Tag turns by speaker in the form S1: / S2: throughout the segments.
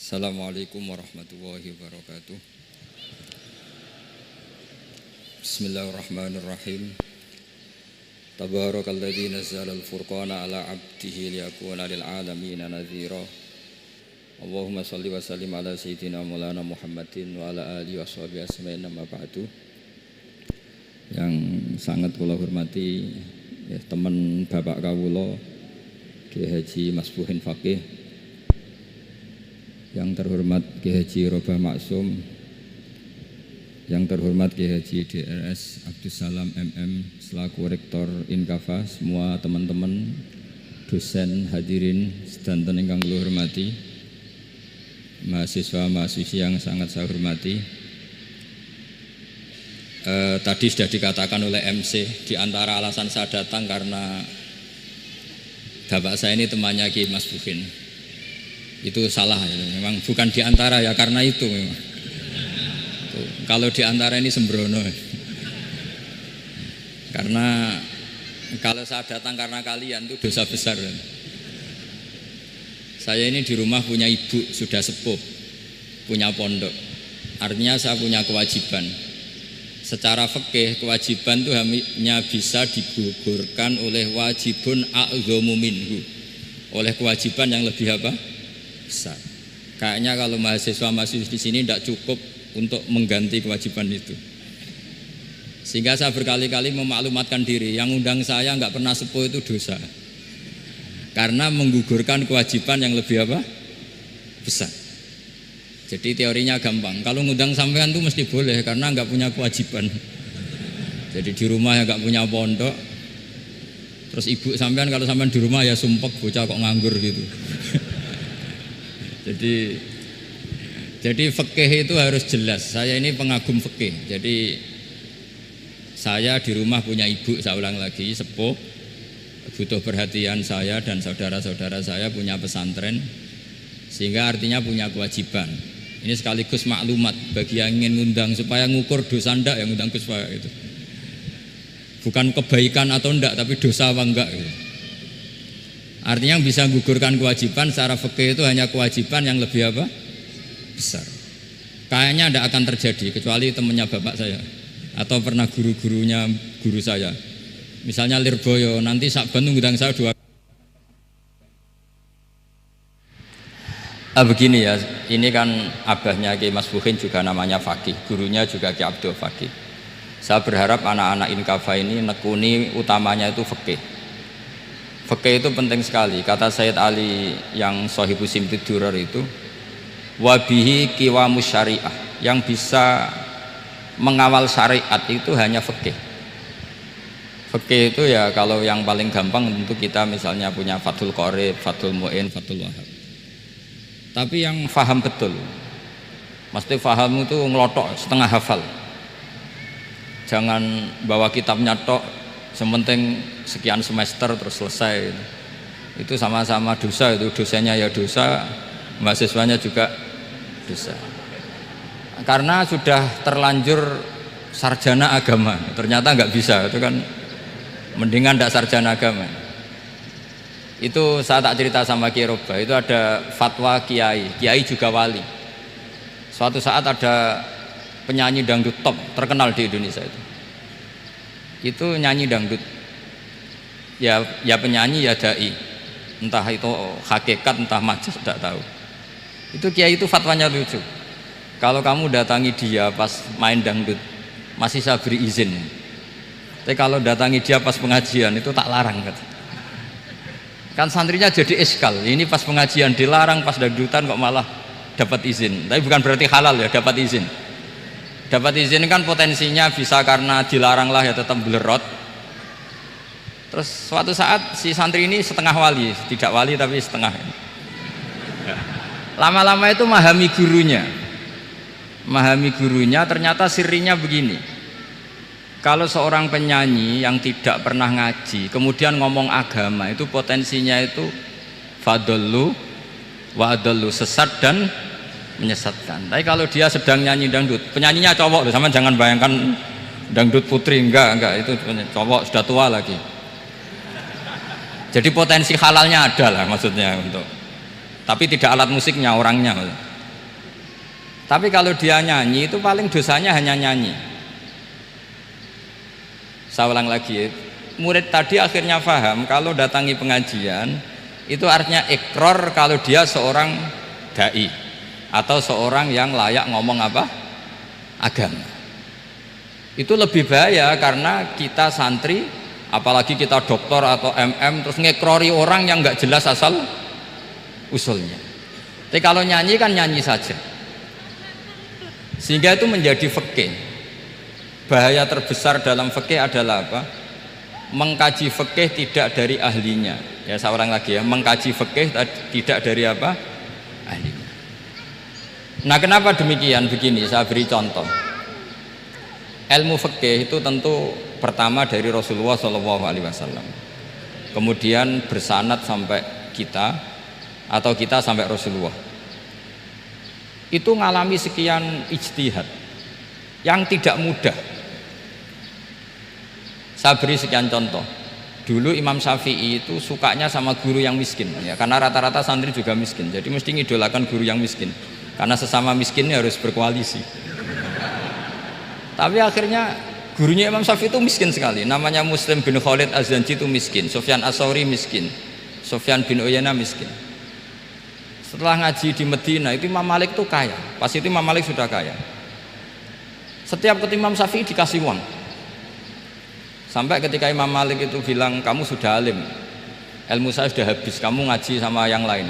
S1: Assalamualaikum warahmatullahi wabarakatuh. Bismillahirrahmanirrahim. Tabarakalladzi nazzala al-furqana ala 'abdihi liyakuna lil 'alamin nadhira. Allahumma shalli wa sallim ala sayyidina Maulana Muhammadin wa ala alihi washabihi asma'in amma ba'du. Yang sangat kula hormati ya, teman Bapak kawula Kiai Haji Masbuhin Faqih, yang terhormat Kiai Haji Robah Maksum, yang terhormat Kiai Haji DRS Abdussalam MM selaku Rektor Inkafa, semua teman-teman dosen hadirin sedanten ingkang kula hormati, mahasiswa-mahasiswi yang sangat saya hormati. Tadi sudah dikatakan oleh MC, di antara alasan saya datang karena bapak saya ini temannya Kiai Masbuhin. Itu salah ya. Memang bukan diantara ya, karena itu memang. Tuh, kalau diantara ini sembrono. Karena kalau saya datang karena kalian itu dosa besar. Saya ini di rumah punya ibu sudah sepuh, punya pondok. Artinya saya punya kewajiban. Secara fikih kewajiban itu hanya bisa digugurkan oleh wajibun a'dhamu minhu, oleh kewajiban yang lebih apa? Besar. Kayaknya kalau mahasiswa-mahasiswa di sini tidak cukup untuk mengganti kewajiban itu. Sehingga saya berkali-kali memaklumatkan diri, yang undang saya nggak pernah sepuh itu dosa. Karena menggugurkan kewajiban yang lebih apa? Besar. Jadi teorinya gampang. Kalau ngundang sampean itu mesti boleh karena nggak punya kewajiban. Jadi di rumah ya nggak punya pondok. Terus ibu sampean kalau sampean di rumah ya sumpek, bocah kok nganggur gitu. Jadi fikih itu harus jelas. Saya ini pengagum fikih. Jadi saya di rumah punya ibu, saya ulang lagi, sepuh, butuh perhatian saya dan saudara-saudara saya punya pesantren, sehingga artinya punya kewajiban. Ini sekaligus maklumat bagi yang ingin ngundang supaya ngukur dosa ndak yang ngundang Gus Pak itu. Bukan kebaikan atau ndak, tapi dosa apa enggak gitu. Artinya yang bisa menggugurkan kewajiban secara fikih itu hanya kewajiban yang lebih apa? Besar. Kayaknya tidak akan terjadi kecuali temannya bapak saya atau pernah guru-gurunya guru saya. Misalnya Lirboyo, nanti Sakban ngundang saya 2 begini ya, ini kan abahnya Kiai Masbuhin juga namanya Faqih, gurunya juga Kiai Abdul Faqih. Saya berharap anak-anak Inkafa ini nekuni utamanya itu fikih. Fikih itu penting sekali. Kata Sayyid Ali yang Shahibu Simtid Durar itu, wabihi qiwamus syariah, yang bisa mengawal syariat itu hanya fikih. Fikih itu ya kalau yang paling gampang tentu kita misalnya punya Fathul Qorib, Fathul Mu'in, Fathul Wahab. Tapi yang faham betul, mesti faham itu ngelotok setengah hafal. Jangan bawa kitabnya tok, sementing sekian semester terus selesai. Itu sama-sama dosa, itu dosanya ya dosa, mahasiswanya juga dosa. Karena sudah terlanjur sarjana agama, ternyata nggak bisa, itu kan mendingan tidak sarjana agama. Itu saya tak cerita sama Kiai Robah, itu ada fatwa kiai juga wali. Suatu saat ada penyanyi dangdut top terkenal di Indonesia itu nyanyi dangdut, ya penyanyi ya dai, entah itu hakikat entah majas tidak tahu. Itu kiai itu fatwanya lucu, kalau kamu datangi dia pas main dangdut masih saya beri izin, tapi kalau datangi dia pas pengajian itu tak larang kata. Kan santrinya jadi iskal, ini pas pengajian dilarang, pas dangdutan kok malah dapat izin. Tapi bukan berarti halal ya, dapat izin. Dapat izin kan potensinya bisa karena dilarang lah ya tetap belerot. Terus suatu saat si santri ini setengah wali, tidak wali tapi setengah. Lama-lama itu memahami gurunya, ternyata sirinya begini. Kalau seorang penyanyi yang tidak pernah ngaji kemudian ngomong agama, itu potensinya itu fadollu wa adollu, sesat dan menyesatkan. Tapi kalau dia sedang nyanyi dangdut, penyanyinya cowok loh, sama jangan bayangkan dangdut putri, enggak, itu cowok sudah tua lagi. Jadi potensi halalnya ada lah maksudnya untuk, tapi tidak alat musiknya, orangnya. Tapi kalau dia nyanyi itu paling dosanya hanya nyanyi. Saya ulang lagi, murid tadi akhirnya paham kalau datangi pengajian itu artinya ikrar kalau dia seorang dai atau seorang yang layak ngomong apa? Agama. Itu lebih bahaya karena kita santri, apalagi kita doktor atau MM terus ngekrori orang yang nggak jelas asal usulnya. Tapi kalau nyanyi kan nyanyi saja, sehingga itu menjadi fikih. Bahaya terbesar dalam fikih adalah apa? Mengkaji fikih tidak dari ahlinya. Ya saya ulang lagi ya, mengkaji fikih tidak dari apa? Ahlinya. Nah kenapa demikian? Begini, saya beri contoh. Ilmu fikih itu tentu pertama dari Rasulullah SAW, kemudian bersanad sampai kita atau kita sampai Rasulullah. Itu ngalami sekian ijtihad yang tidak mudah. Saya beri sekian contoh. Dulu Imam Syafi'i itu sukanya sama guru yang miskin, ya, karena rata-rata santri juga miskin, jadi mesti ngidolakan guru yang miskin, karena sesama miskinnya harus berkoalisi. Tapi akhirnya gurunya Imam Syafi'i itu miskin sekali, namanya Muslim bin Khalid Az-Zanji itu miskin, Sufyan As-Tsauri miskin, Sufyan bin Uyainah miskin. Setelah ngaji di Medina itu Imam Malik itu kaya, pas itu Imam Malik sudah kaya. Setiap ketemu Imam Syafi'i dikasih uang. Sampai ketika Imam Malik itu bilang, kamu sudah alim, ilmu saya sudah habis, kamu ngaji sama yang lain.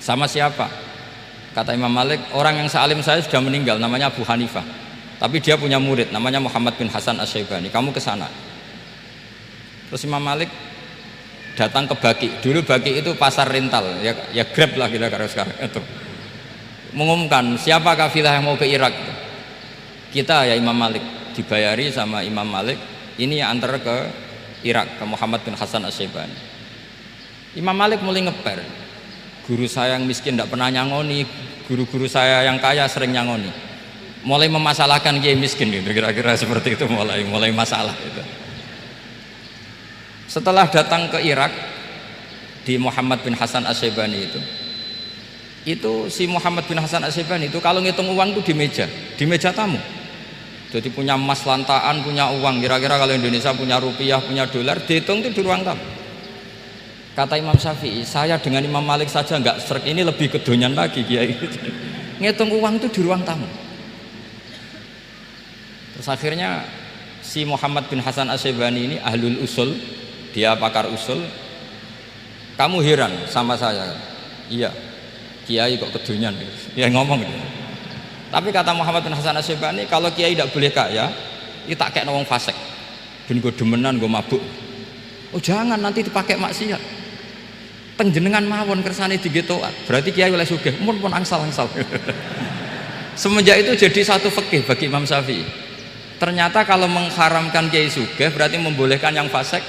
S1: Sama siapa? Kata Imam Malik, orang yang sealim saya sudah meninggal, namanya Abu Hanifah, tapi dia punya murid namanya Muhammad bin Hasan Asy-Syaibani, kamu ke sana. Terus Imam Malik datang ke Baki. Dulu Baki itu pasar rental, ya Grab lah kita kalau sekarang itu. Mengumumkan siapa kafilah yang mau ke Irak. Kita ya Imam Malik, dibayari sama Imam Malik, ini antar ke Irak, ke Muhammad bin Hasan Asy-Syaibani. Imam Malik mulai ngeper, guru saya yang miskin tidak pernah nyangoni, guru-guru saya yang kaya sering nyangoni. Mulai memasalahkan kiai miskin gitu, kira-kira seperti itu, mulai masalah itu. Setelah datang ke Irak di Muhammad bin Hasan Asy-Syaibani itu si Muhammad bin Hasan Asy-Syaibani itu kalau ngitung uang itu di meja tamu. Jadi punya emas lantaan, punya uang, kira-kira kalau Indonesia punya rupiah, punya dolar, dihitung itu di ruang tamu. Kata Imam Syafi'i, saya dengan Imam Malik saja nggak serk, ini lebih kedonyan lagi kiai. Ngitung uang itu di ruang tamu. Terus akhirnya si Muhammad bin Hasan Asy-Syaibani ini ahlul usul, dia pakar usul. Kamu heran sama saya? Iya, kiai kok kedonyan? Ya ngomong gitu. Tapi kata Muhammad bin Hasan Asy-Syaibani, kalau kiai tidak boleh kaya, itu tak kayak wong fasik, ben gue demenan, gue mabuk. Oh jangan, nanti dipakai maksiat. Penjenengan mawon kersane digetokan, berarti kiai oleh sugih, pun angsal-angsal. Semenjak itu jadi satu fikih bagi Imam Syafi'i. Ternyata kalau mengharamkan kiai sugih berarti membolehkan yang fasik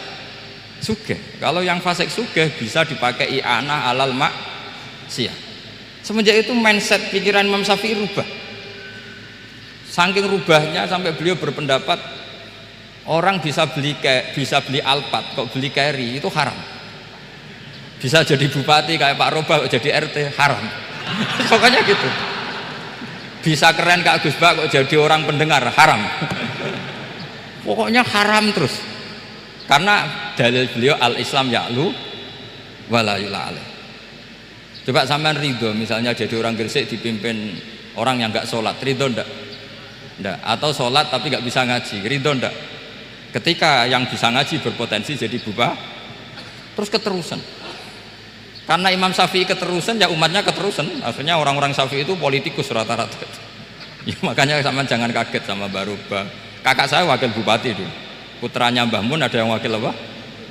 S1: sugih. Kalau yang fasik sugih bisa dipakai i'anah alal maksiat. Semenjak itu mindset pikiran Imam Syafi'i rubah. Saking rubahnya sampai beliau berpendapat orang bisa beli Alphard, kok beli carry itu haram. Bisa jadi bupati kayak Pak Roba, kok jadi RT haram. Pokoknya gitu. Bisa keren Kak Gus Bak, kok jadi orang pendengar haram. Pokoknya haram terus. Karena dalil beliau al-Islam ya'lu wala yu'la alaih. Coba sampean ridho misalnya jadi orang Gresik dipimpin orang yang nggak sholat, ridho ndak? Ndak. Atau sholat tapi nggak bisa ngaji, ridho ndak? Ketika yang bisa ngaji berpotensi jadi bubah, terus keterusan. Karena Imam Syafi'i keterusan, ya umatnya keterusan. Akhirnya orang-orang Syafi'i itu politikus rata-rata. Ya, makanya sampean jangan kaget sama Baruba. Kakak saya wakil bupati dulu. Putranya Mbah Mun ada yang wakil apa?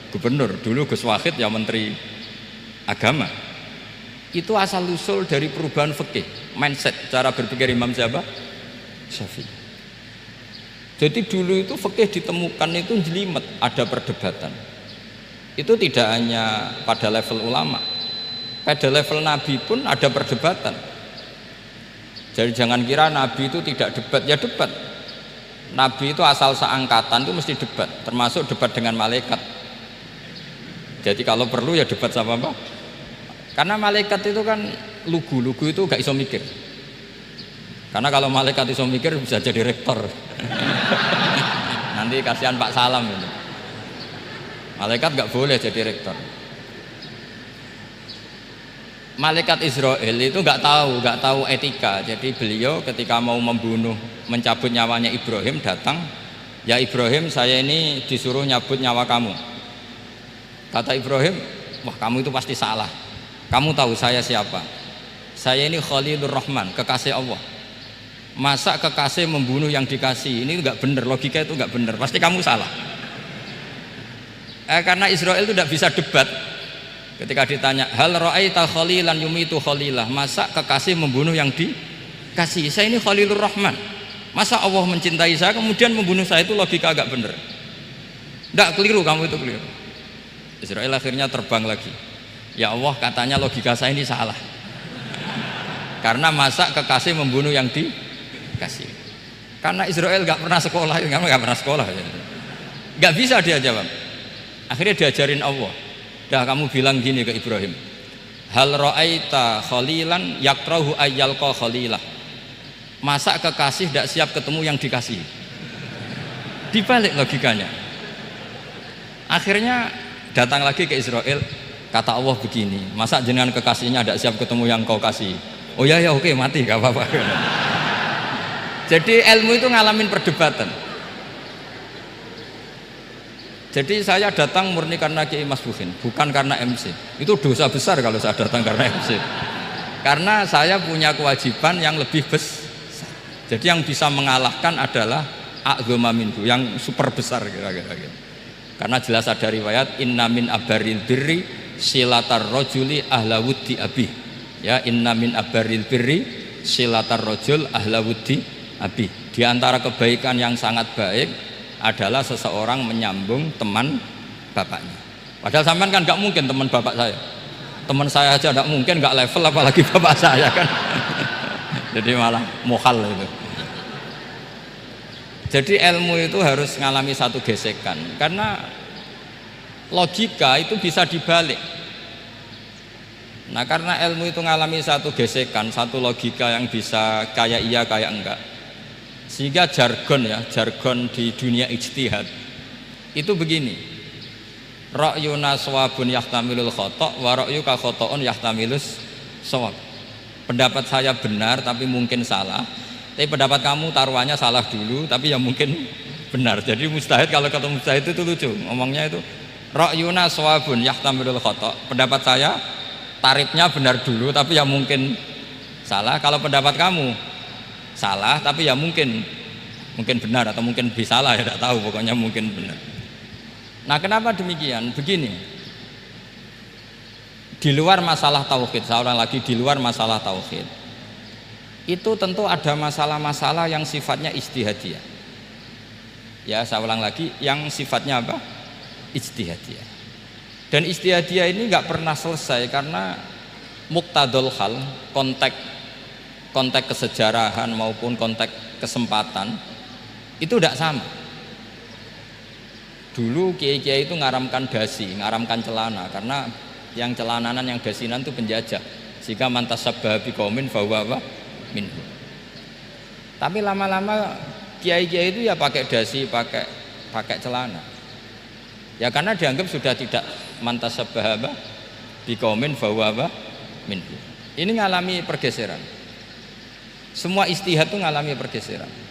S1: Gubernur. Dulu Gus Wahid ya menteri agama. Itu asal usul dari perubahan fikih, mindset, cara berpikir Imam siapa? Syafi'i. Jadi dulu itu fikih ditemukan itu jelimet, ada perdebatan. Itu tidak hanya pada level ulama, pada level Nabi pun ada perdebatan. Jadi jangan kira Nabi itu tidak debat, ya debat. Nabi itu asal seangkatan itu mesti debat, termasuk debat dengan malaikat. Jadi kalau perlu ya debat sama apa? Karena malaikat itu kan lugu itu gak iso mikir. Karena kalau malaikat iso mikir bisa jadi rektor. Nanti kasihan Pak Salam itu. Malaikat nggak boleh jadi rektor. Malaikat Israel itu nggak tahu etika. Jadi beliau ketika mau membunuh, mencabut nyawanya Ibrahim datang, ya Ibrahim saya ini disuruh nyabut nyawa kamu. Kata Ibrahim, wah kamu itu pasti salah. Kamu tahu saya siapa? Saya ini Khalilur Rahman, kekasih Allah. Masa kekasih membunuh yang dikasih? Ini nggak benar, logika itu nggak benar. Pasti kamu salah. Karena Israel itu tidak bisa debat. Ketika ditanya, hal ra'aita khalilan yumitu khalilah, masa kekasih membunuh yang dikasih? Saya ini Khalilur Rahman. Masa Allah mencintai saya kemudian membunuh saya? Itu logika agak benar. Tidak, keliru, kamu itu keliru. Israel akhirnya terbang lagi. Ya Allah, katanya logika saya ini salah. Karena masa kekasih membunuh yang dikasih? Karena Israel nggak pernah sekolah, kamu nggak pernah sekolah, nggak bisa dia jawab. Akhirnya diajarin Allah. Dah kamu bilang gini ke Ibrahim, hal ra'aita khalilan yakrahu ayyalqa khalilah. Masa kekasih tidak siap ketemu yang dikasih? Dibalik logikanya. Akhirnya datang lagi ke Israel, kata Allah begini, masa jenengan kekasihnya tidak siap ketemu yang kau kasih? Oh ya oke, mati gak apa-apa. Jadi ilmu itu ngalamin perdebatan. Jadi saya datang murni karena Kiai Mas Buhin, bukan karena MC. Itu dosa besar kalau saya datang karena MC. Karena saya punya kewajiban yang lebih besar. Jadi yang bisa mengalahkan adalah a'dzama minhu, yang super besar kira-kira. Karena jelas ada riwayat inna min abaril birri silatar rajuli ahla wuddi abi. Ya, inna min abaril birri silatar rajul ahla wuddi abi. Di antara kebaikan yang sangat baik adalah seseorang menyambung teman bapaknya. Padahal sampean kan nggak mungkin teman bapak saya. Teman saya aja nggak mungkin, nggak level apalagi bapak saya kan. Jadi malah mohal itu. Jadi ilmu itu harus mengalami satu gesekan. Karena logika itu bisa dibalik. Nah karena ilmu itu mengalami satu gesekan, satu logika yang bisa kayak iya kayak enggak. Sehingga jargon di dunia ijtihad itu begini, ra'yuna shawabun yahtamilul khata' wa ra'yuka khata'un yahtamilus shawab. Pendapat saya benar tapi mungkin salah, tapi pendapat kamu taruhannya salah dulu tapi yang mungkin benar. Jadi mustahid, kalau ketemu mustahid itu lucu ngomongnya itu, ra'yuna shawabun yahtamilul khata', pendapat saya tarifnya benar dulu tapi yang mungkin salah. Kalau pendapat kamu salah tapi ya mungkin benar atau mungkin bisa salah, ya tidak tahu, pokoknya mungkin benar. Nah kenapa demikian? Begini, di luar masalah tauhid, saya ulang lagi, di luar masalah tauhid itu tentu ada masalah-masalah yang sifatnya ijtihadiyah. Ya saya ulang lagi, yang sifatnya apa? Ijtihadiyah. Dan ijtihadiyah ini nggak pernah selesai karena muqtadul hal, konteks kesejarahan maupun konteks kesempatan itu tidak sama. Dulu kiai-kiai itu ngaramkan dasi, ngaramkan celana, karena yang celananan yang dasinan itu penjajah. Jika mantas sabah biqaumin fahuwa minhu. Tapi lama-lama kiai-kiai itu ya pakai dasi, pakai celana. Ya karena dianggap sudah tidak mantas sabah biqaumin fahuwa minhu. Ini ngalami pergeseran. Semua ijtihad itu ngalami pergeseran.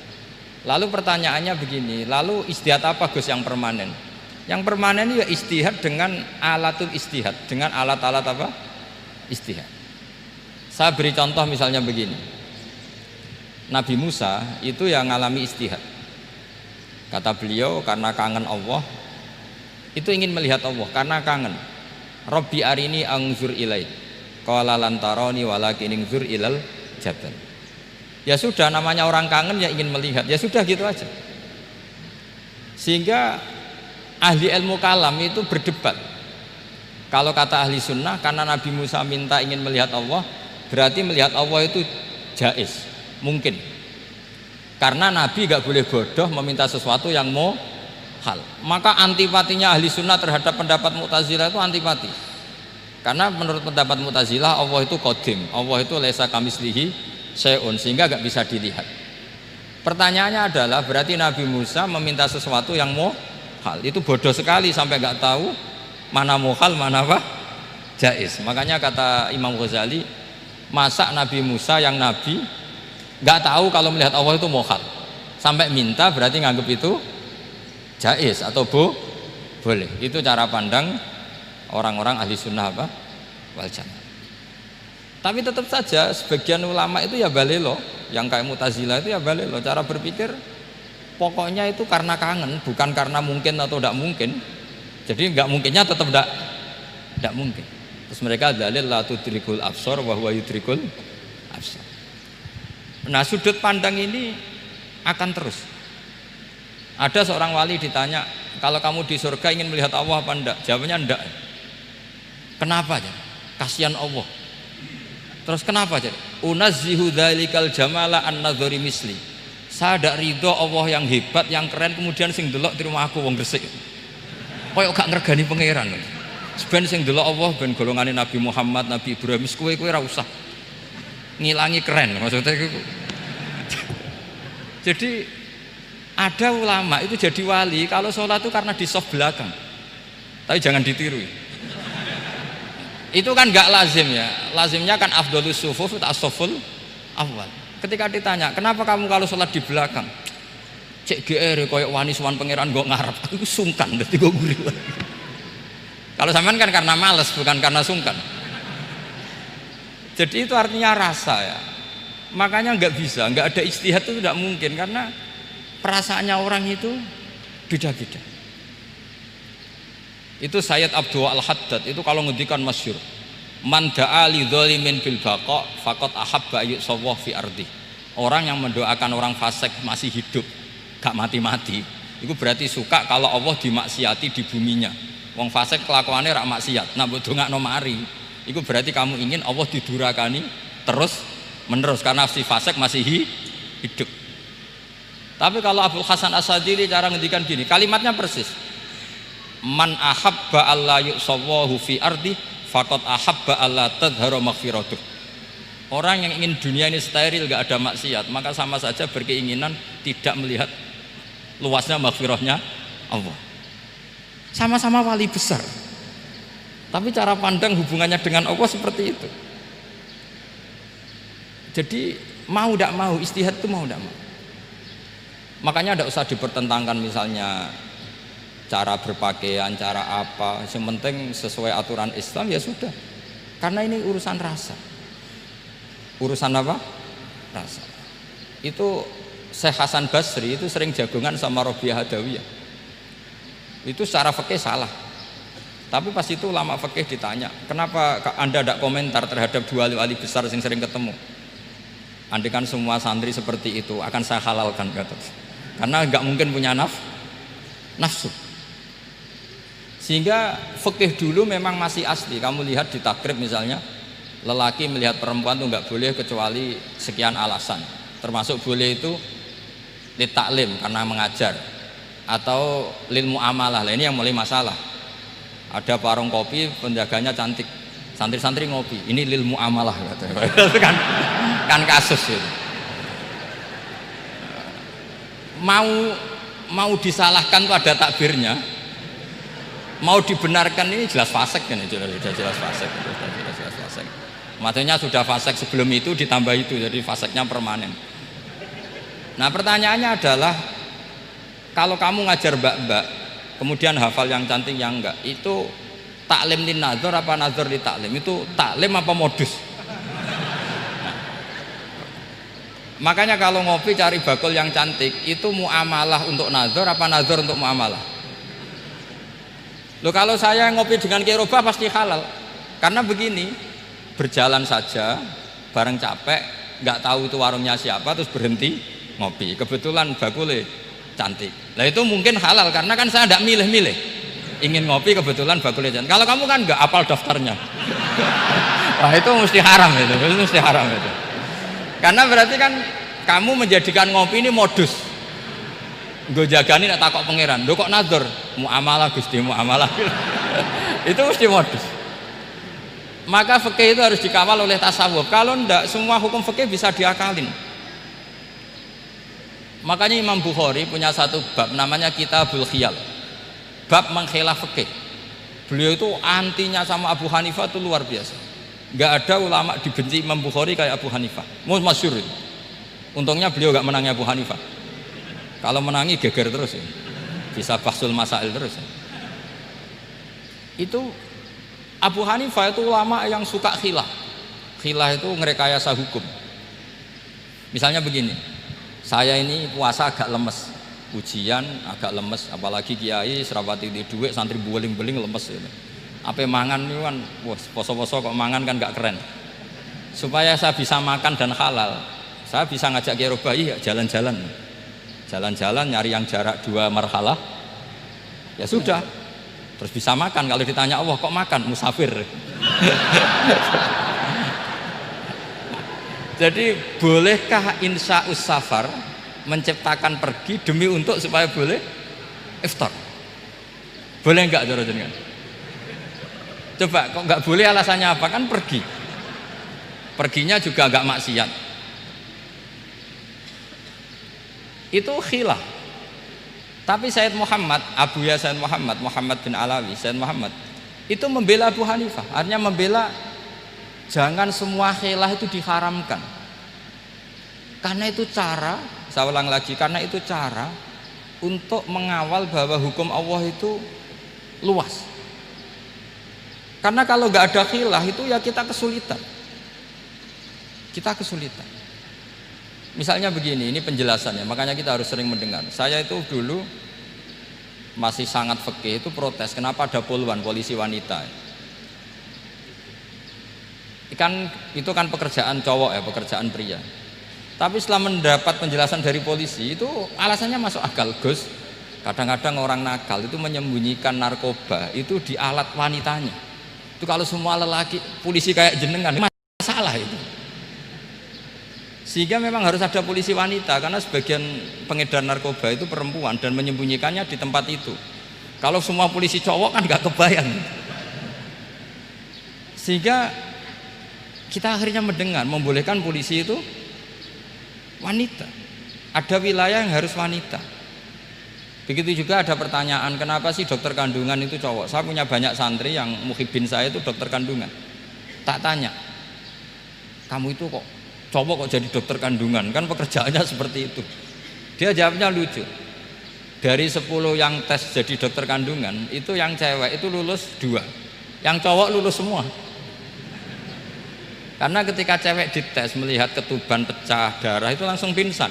S1: Lalu pertanyaannya begini, lalu ijtihad apa Gus yang permanen? Yang permanen ya ijtihad dengan alatul ijtihad, dengan alat-alat apa? Ijtihad. Saya beri contoh misalnya begini. Nabi Musa itu yang ngalami ijtihad. Kata beliau karena kangen Allah, itu ingin melihat Allah karena kangen. Rabbi arini anzur ilai. Qala lan tarani walakin anzur ilal jabal. Ya sudah, namanya orang kangen ya ingin melihat, ya sudah gitu aja. Sehingga ahli ilmu kalam itu berdebat. Kalau kata ahli sunnah, karena Nabi Musa minta ingin melihat Allah, berarti melihat Allah itu jaiz, mungkin. Karena Nabi gak boleh bodoh meminta sesuatu yang mohal. Maka antipatinya ahli sunnah terhadap pendapat Mu'tazilah itu antipati. Karena menurut pendapat Mu'tazilah Allah itu qadim, Allah itu laisa kamislihi syai'un, sehingga nggak bisa dilihat. Pertanyaannya adalah berarti Nabi Musa meminta sesuatu yang muhal. Itu bodoh sekali sampai nggak tahu mana muhal mana apa jaiz. Makanya kata Imam Ghazali, masa Nabi Musa yang nabi nggak tahu kalau melihat Allah itu muhal, sampai minta berarti nganggap itu jaiz atau boleh. Itu cara pandang orang-orang ahli sunnah apa wal jamaah. Tapi tetap saja sebagian ulama itu ya balelo, yang kayak Mu'tazilah itu ya balelo, cara berpikir pokoknya itu karena kangen, bukan karena mungkin atau tidak mungkin. Jadi nggak mungkinnya tetap tidak mungkin. Terus mereka dalil la tudrikul absar wa huwa yudrikul absar. Nah, sudut pandang ini akan terus. Ada seorang wali ditanya, kalau kamu di surga ingin melihat Allah apa enggak? Jawabnya enggak. Kenapa aja? Kasihan Allah. Terus kenapa aja? Unazzihu dzalikal jamala an nadzari misli. Saya tidak ridho Allah yang hebat, yang keren, kemudian sing delok terima aku wong gresik. Koyok gak ngergani pangeran. Sebenarnya sing delok Allah ben golongane Nabi Muhammad, Nabi Ibrahim, kowe ora usah ngilangi keren maksudnya itu. Jadi ada ulama itu jadi wali kalau sholat itu karena di soft belakang. Tapi jangan ditiru. Itu kan gak lazim ya. Lazimnya kan afdhalus sufuf as-saful awal. Ketika ditanya, "Kenapa kamu kalau sholat di belakang?" Cek GR koyok wani suwan pangeran kok ngarep. Aku sungkan dadi kok gurih. Kalau sampean kan karena males bukan karena sungkan. Jadi itu artinya rasa ya. Makanya nggak bisa, nggak ada ijtihad itu tidak mungkin karena perasaannya orang itu beda-beda. Itu Sayyid Abdul Al-Haddad itu kalau ngendikan masyhur, man da'a li dzalimin bil baqa faqad ahabba yu'sawwa fi ardi. Orang yang mendoakan orang fasik masih hidup, gak mati-mati, itu berarti suka kalau Allah dimaksiati di buminya. Wong fasik kelakuannya rak maksiat, nak mbok dongakno mari, itu berarti kamu ingin Allah didurakani terus menerus karena si fasik masih hidup. Tapi kalau Abul Hasan As-Sadili cara ngendikan gini, kalimatnya persis. Man ahabba alla yu'sawwahu fi ardi faqad ahabba alla tadhharu maghfiratuh. Orang yang ingin dunia ini steril gak ada maksiat, maka sama saja berkeinginan tidak melihat luasnya maghfirahnya Allah. Sama-sama wali besar, tapi cara pandang hubungannya dengan Allah seperti itu. Jadi mau tidak mau, ijtihad itu mau tidak mau. Makanya tidak usah dipertentangkan misalnya cara berpakaian, cara apa, yang penting sesuai aturan Islam ya sudah. Karena ini urusan rasa. Urusan apa? Rasa. Itu Syekh Hasan Basri itu sering jagongan sama Robiah Hadawiyah. Itu secara fikih salah. Tapi pas itu ulama fikih ditanya, kenapa Anda tidak komentar terhadap dua wali besar yang sering ketemu? Andai kan semua santri seperti itu akan saya halalkan, kata. Karena nggak mungkin punya nafsu. Sehingga fikih dulu memang masih asli. Kamu lihat di takrib misalnya, lelaki melihat perempuan itu nggak boleh kecuali sekian alasan. Termasuk boleh itu li taklim karena mengajar, atau lil muamalah. Ini yang mulai masalah. Ada warung kopi, penjaganya cantik, santri-santri ngopi. Ini lil muamalah, itu kan kasus itu. Mau disalahkan tuh ada takbirnya. Mau dibenarkan ini jelas fasik kan, jelas fasik. Maksudnya sudah fasik sebelum itu ditambah itu, jadi fasiknya permanen. Nah pertanyaannya adalah, kalau kamu ngajar mbak-mbak kemudian hafal yang cantik yang enggak, itu taklim lin nazar apa nazar li taklim? Itu taklim apa modus? Makanya kalau ngopi cari bakul yang cantik, itu muamalah untuk nazar apa nazar untuk muamalah? Loh, kalau saya ngopi dengan kirobah pasti halal. Karena begini, berjalan saja bareng capek, nggak tahu itu warungnya siapa, terus berhenti ngopi, kebetulan bakulnya cantik. Nah itu mungkin halal karena kan saya tidak milih-milih, ingin ngopi kebetulan bakulnya cantik. Kalau kamu kan nggak apal daftarnya. Wah itu mesti haram itu mesti haram itu. Karena berarti kan kamu menjadikan ngopi ini modus. Gue jagani nak takok pangeran, lo kok nazar muamalah Gusti muamalah. Itu mesti modus. Maka fikih itu harus dikawal oleh tasawuf. Kalau ndak, semua hukum fikih bisa diakalin. Makanya Imam Bukhari punya satu bab namanya Kitabul Khiyal, bab mengkhilaf fikih. Beliau itu antinya sama Abu Hanifah itu luar biasa. Nggak ada ulama dibenci Imam Bukhari kayak Abu Hanifah. Masyhur itu. Untungnya beliau nggak menangi Abu Hanifah. Kalau menangi geger terus ya. Bisa bahsul masail terus ya. Itu Abu Hanifah itu ulama yang suka khilah. Khilah itu ngerekayasa hukum. Misalnya begini, saya ini puasa agak lemes, ujian agak lemes, apalagi kiai serapati di duit, santri beling-beling lemes gitu. Apa mangan ini kan, wah poso-poso kok mangan kan gak keren. Supaya saya bisa makan dan halal, saya bisa ngajak kiai Robai ya jalan-jalan, jalan-jalan nyari yang jarak 2 marhalah, ya sudah, terus bisa makan. Kalau ditanya Allah kok makan, musafir. Jadi bolehkah insya'us safar menciptakan pergi demi untuk supaya boleh iftar? Boleh enggak cara jenengan? Coba kok enggak boleh, alasannya apa? Kan pergi. Perginya juga enggak maksiat. Itu khilaf. Tapi Sayyid Muhammad, Abuya Sayyid Muhammad, Muhammad bin Alawi, Sayyid Muhammad itu membela Abu Hanifah. Artinya membela jangan semua khilaf itu diharamkan. Karena itu cara, saya ulang lagi, karena itu cara untuk mengawal bahwa hukum Allah itu luas. Karena kalau nggak ada khilaf itu ya kita kesulitan. Kita kesulitan. Misalnya begini, ini penjelasannya, makanya kita harus sering mendengar. Saya itu dulu masih sangat fikih itu protes, kenapa ada poluan, polisi wanita. Itu kan pekerjaan cowok ya, pekerjaan pria. Tapi setelah mendapat penjelasan dari polisi itu alasannya masuk akal, Gus. Kadang-kadang orang nakal itu menyembunyikan narkoba itu di alat wanitanya. Itu kalau semua lelaki polisi kayak jenengan masalah itu. Sehingga memang harus ada polisi wanita karena sebagian pengedar narkoba itu perempuan dan menyembunyikannya di tempat itu. Kalau semua polisi cowok kan nggak kebayang. Sehingga kita akhirnya mendengar membolehkan polisi itu wanita. Ada wilayah yang harus wanita. Begitu juga ada pertanyaan, kenapa sih dokter kandungan itu cowok? Saya punya banyak santri yang muhibin saya itu dokter kandungan. Tak tanya, kamu itu kok cowok kok jadi dokter kandungan? Kan pekerjaannya seperti itu. Dia jawabnya lucu. Dari 10 yang tes jadi dokter kandungan, itu yang cewek itu lulus 2, yang cowok lulus semua. Karena ketika cewek dites melihat ketuban pecah darah itu langsung pingsan.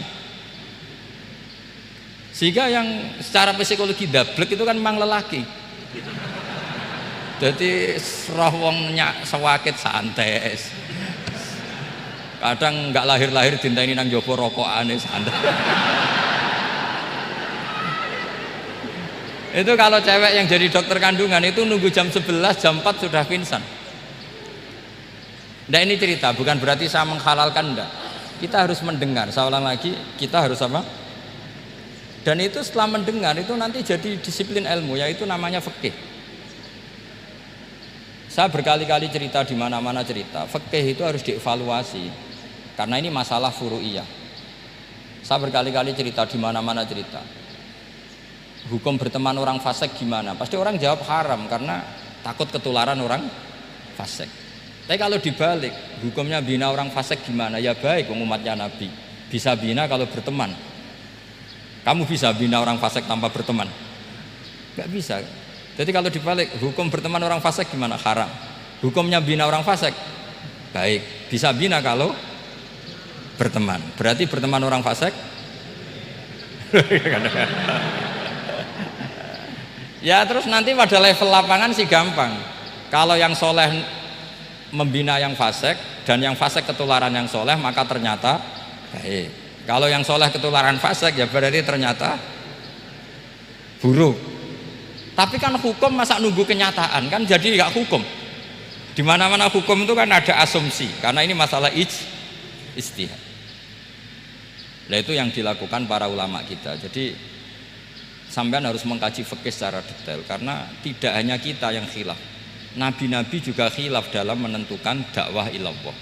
S1: Sehingga yang secara psikologi dablek itu kan memang lelaki. Jadi roh wongnya sewakit santai. Kadang nggak lahir-lahir dinteni nang jopo rokokane santai. Itu kalau cewek yang jadi dokter kandungan itu nunggu jam 11, jam 4 sudah pingsan. Nah ini cerita, bukan berarti saya menghalalkan, enggak. Kita harus mendengar, saya ulang lagi, kita harus apa? Dan itu setelah mendengar itu nanti jadi disiplin ilmu, yaitu namanya fikih. Saya berkali-kali cerita di mana-mana cerita, fikih itu harus dievaluasi karena ini masalah furu'iyah. Saya berkali-kali cerita di mana-mana cerita. Hukum berteman orang fasik gimana? Pasti orang jawab haram karena takut ketularan orang fasik. Tapi kalau dibalik, hukumnya bina orang fasik gimana? Ya baik, umatnya Nabi bisa bina kalau berteman. Kamu bisa bina orang fasik tanpa berteman? Gak bisa. Jadi kalau dibalik, hukum berteman orang fasik gimana? Haram. Hukumnya bina orang fasik baik, bisa bina kalau berteman. Berarti berteman orang fasik ya terus nanti pada level lapangan sih gampang. Kalau yang soleh membina yang fasik dan yang fasik ketularan yang soleh, maka ternyata baik. Kalau yang soleh ketularan fasik ya berarti ternyata buruk. Tapi kan hukum masa nunggu kenyataan, kan jadi nggak hukum. Di mana-mana hukum itu kan ada asumsi, karena ini masalah ijtihad. Nah itu yang dilakukan para ulama kita. Jadi sampean harus mengkaji fikih secara detail karena tidak hanya kita yang khilaf. Nabi-nabi juga khilaf dalam menentukan dakwah ilallah.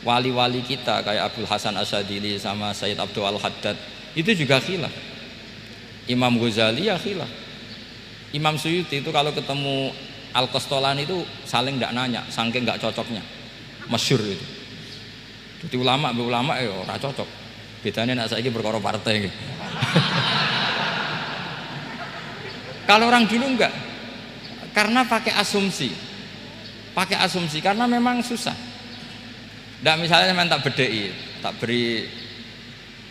S1: Wali-wali kita kayak Abdul Hasan Asyadili sama Sayyid Abdul Al-Haddad itu juga khilaf. Imam Ghazali ya khilaf. Imam Suyuti itu kalau ketemu Al-Qastolani itu saling tidak nanya, saking nggak cocoknya, masyhur itu. Jadi ulama ya ora cocok. Bedanya nak saiki perkara partai gitu. Kalau orang dulu enggak, karena pakai asumsi karena memang susah. Ndak misalnya memang tak bedai, tak beri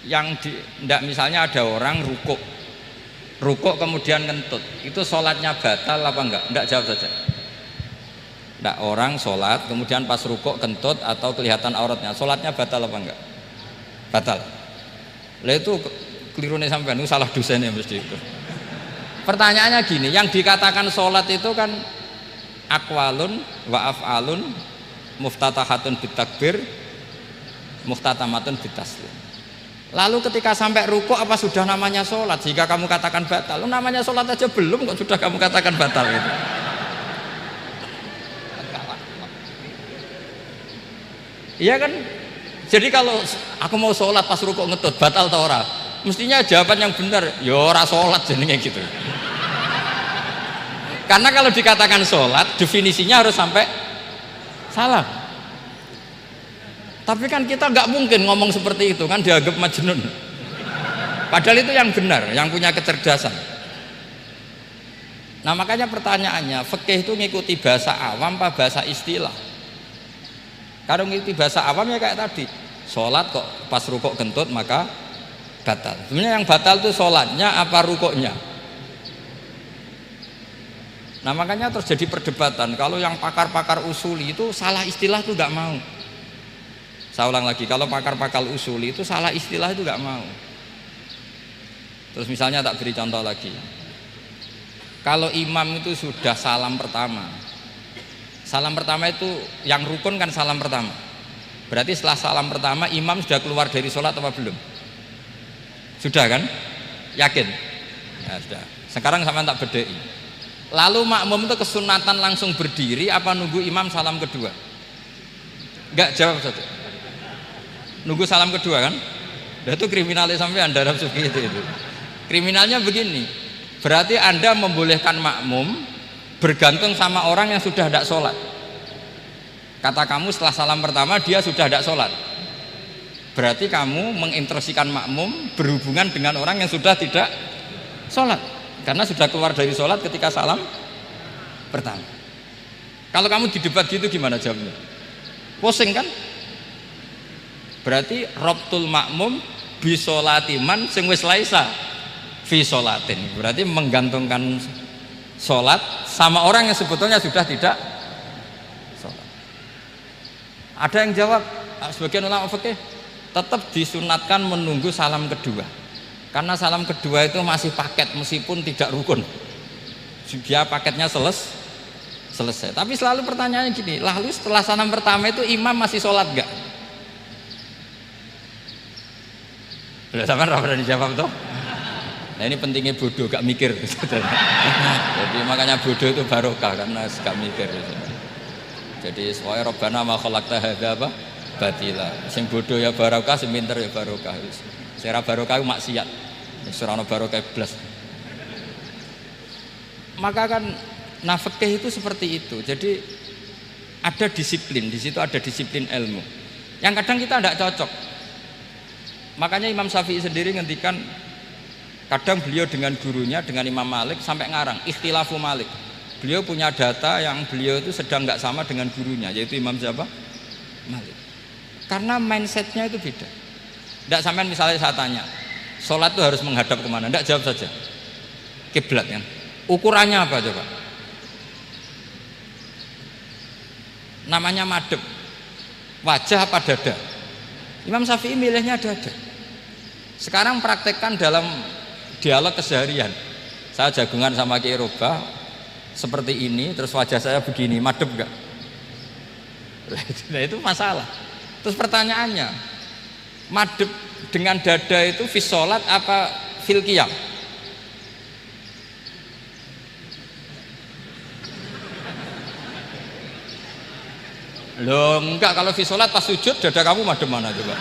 S1: yang ndak misalnya ada orang rukuk kemudian kentut, itu sholatnya batal apa enggak? Enggak, jawab saja. Enggak, orang sholat kemudian pas rukuk kentut atau kelihatan auratnya, sholatnya batal apa enggak? Batal. Lah itu kelirune sampean, itu salah dosennya mesti itu. Pertanyaannya gini, yang dikatakan sholat itu kan aqwalun wa af'alun muftatahatun bitakbir muftatamatun bitaslim. Lalu ketika sampai rukuk apa sudah namanya sholat? Jika kamu katakan batal, namanya sholat aja belum kok sudah kamu katakan batal itu. Iya kan? Jadi kalau aku mau sholat pas rukuk ngetut batal atau ora? Mestinya jawaban yang benar, ya ora sholat jenenge gitu. Karena kalau dikatakan sholat, definisinya harus sampai salah. Tapi kan kita nggak mungkin ngomong seperti itu, kan dianggap majnun. Padahal itu yang benar, yang punya kecerdasan. Nah makanya pertanyaannya, fikih itu ngikuti bahasa awam apa bahasa istilah? Kalau ngikuti bahasa awam ya kayak tadi, sholat kok pas rukuk kentut maka batal. Sebenarnya yang batal itu sholatnya apa rukuknya? Nah makanya terjadi perdebatan. Kalau yang pakar-pakar usuli itu salah istilah itu nggak mau. Saya ulang lagi, kalau pakar-pakar usuli itu salah istilah itu nggak mau. Terus misalnya tak beri contoh lagi. Kalau imam itu sudah salam pertama itu yang rukun kan salam pertama. Berarti setelah salam pertama imam sudah keluar dari sholat apa belum? Sudah kan? Yakin? Ya sudah. Sekarang sama tak bedai. Lalu makmum itu kesunatan langsung berdiri apa nunggu imam salam kedua? Enggak, jawab satu. Nunggu salam kedua kan? Itu kriminalnya sampai Anda dalam suki itu. Kriminalnya begini, berarti Anda membolehkan makmum bergantung sama orang yang sudah tidak sholat. Kata kamu setelah salam pertama dia sudah tidak sholat, berarti kamu menginstruksikan makmum berhubungan dengan orang yang sudah tidak sholat, karena sudah keluar dari sholat ketika salam pertama. Kalau kamu didebat gitu gimana jawabnya? Pusing kan? Berarti robtul makmum bisolatiman sing wis laisa fi sholatin. Berarti menggantungkan sholat sama orang yang sebetulnya sudah tidak sholat. Ada yang jawab, sebagian ulama fikih tetap disunatkan menunggu salam kedua, karena salam kedua itu masih paket meskipun tidak rukun. Dia paketnya selesai. Tapi selalu pertanyaannya gini, lalu setelah salam pertama itu imam masih sholat gak? Udah sampai rapat dijawab toh. Nah ini pentingnya bodoh gak mikir. Jadi makanya bodoh itu barokah karena gak mikir. Jadi soalnya Rabbana ma khalaqta hadza apa batila. Sing bodoh ya barokah, sing pinter ya barokah. Sing ora barokah itu maksiat. Wis ora ono barokah blas. Maka kan fikih itu seperti itu. Jadi ada disiplin, di situ ada disiplin ilmu. Yang kadang kita tidak cocok. Makanya Imam Syafi'i sendiri ngendikan, kadang beliau dengan gurunya, dengan Imam Malik sampai ngarang ikhtilafu Malik. Beliau punya data yang beliau itu sedang nggak sama dengan gurunya, yaitu Imam siapa? Malik. Karena mindsetnya itu beda. Tidak sampai misalnya saya tanya, sholat itu harus menghadap kemana? Tidak, jawab saja. Kiblat kan? Ukurannya apa coba? Namanya madhep. Wajah apa dada? Imam Syafi'i milihnya dada. Sekarang praktekkan dalam dialog keseharian. Saya jagungan sama Kiai Roba seperti ini, terus wajah saya begini, madhep enggak? Nah itu masalah. Terus pertanyaannya, madhep dengan dada itu fi sholat apa fil qiyam? Loh enggak, kalau di sholat pas sujud dada kamu madem mana coba?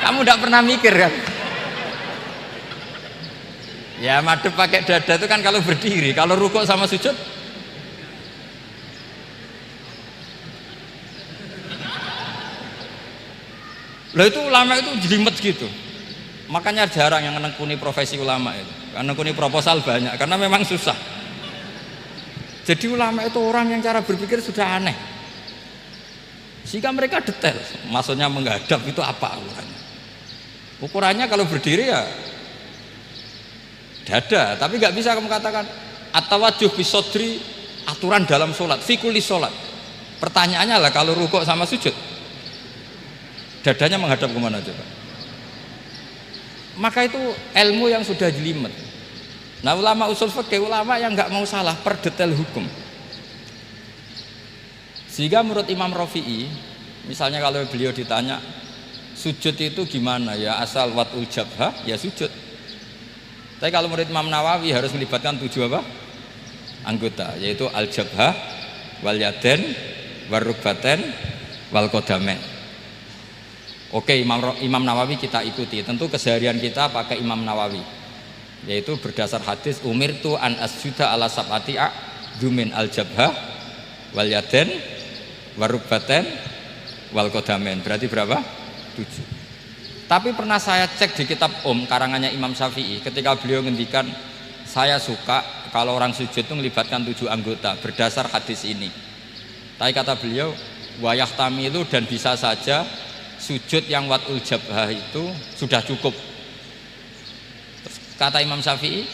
S1: Kamu enggak pernah mikir kan? Ya madem pakai dada itu kan kalau berdiri, kalau rukuk sama sujud loh itu ulama itu jelimet gitu. Makanya jarang yang menekuni profesi ulama itu. Karena menekuni proposal banyak, karena memang susah. Jadi ulama itu orang yang cara berpikir sudah aneh. Sehingga mereka detail, maksudnya menghadap itu apa ukurannya. Ukurannya kalau berdiri ya dada, tapi nggak bisa kamu katakan at-tawadjuh bisodri, aturan dalam sholat, fikuli sholat. Pertanyaannya lah kalau rukuk sama sujud, dadanya menghadap kemana coba? Maka itu ilmu yang sudah jelimet. Nah ulama usul fikih, ulama yang nggak mau salah per detail hukum. Sehingga menurut Imam Rafi'i, misalnya kalau beliau ditanya sujud itu gimana ya, asal watul jabhah ya sujud. Tapi kalau menurut Imam Nawawi harus melibatkan 7 apa? Anggota, yaitu al-jabhah, wal yaden, wal rukbaten, wal qadamen. Oke, Imam Nawawi kita ikuti. Tentu keseharian kita pakai Imam Nawawi, yaitu berdasar hadis umirtu an asjuda ala sab'ati a'dumin al-jabhah, wal yaden, wal rukbaten, wal qadamen. Berarti berapa? 7. Tapi pernah saya cek di kitab karangannya Imam Syafi'i, ketika beliau ngendikan saya suka kalau orang sujud itu melibatkan 7 anggota berdasar hadis ini. Tapi kata beliau wayah tamilu, dan bisa saja sujud yang watul jabhah itu sudah cukup. Terus kata Imam Syafi'i,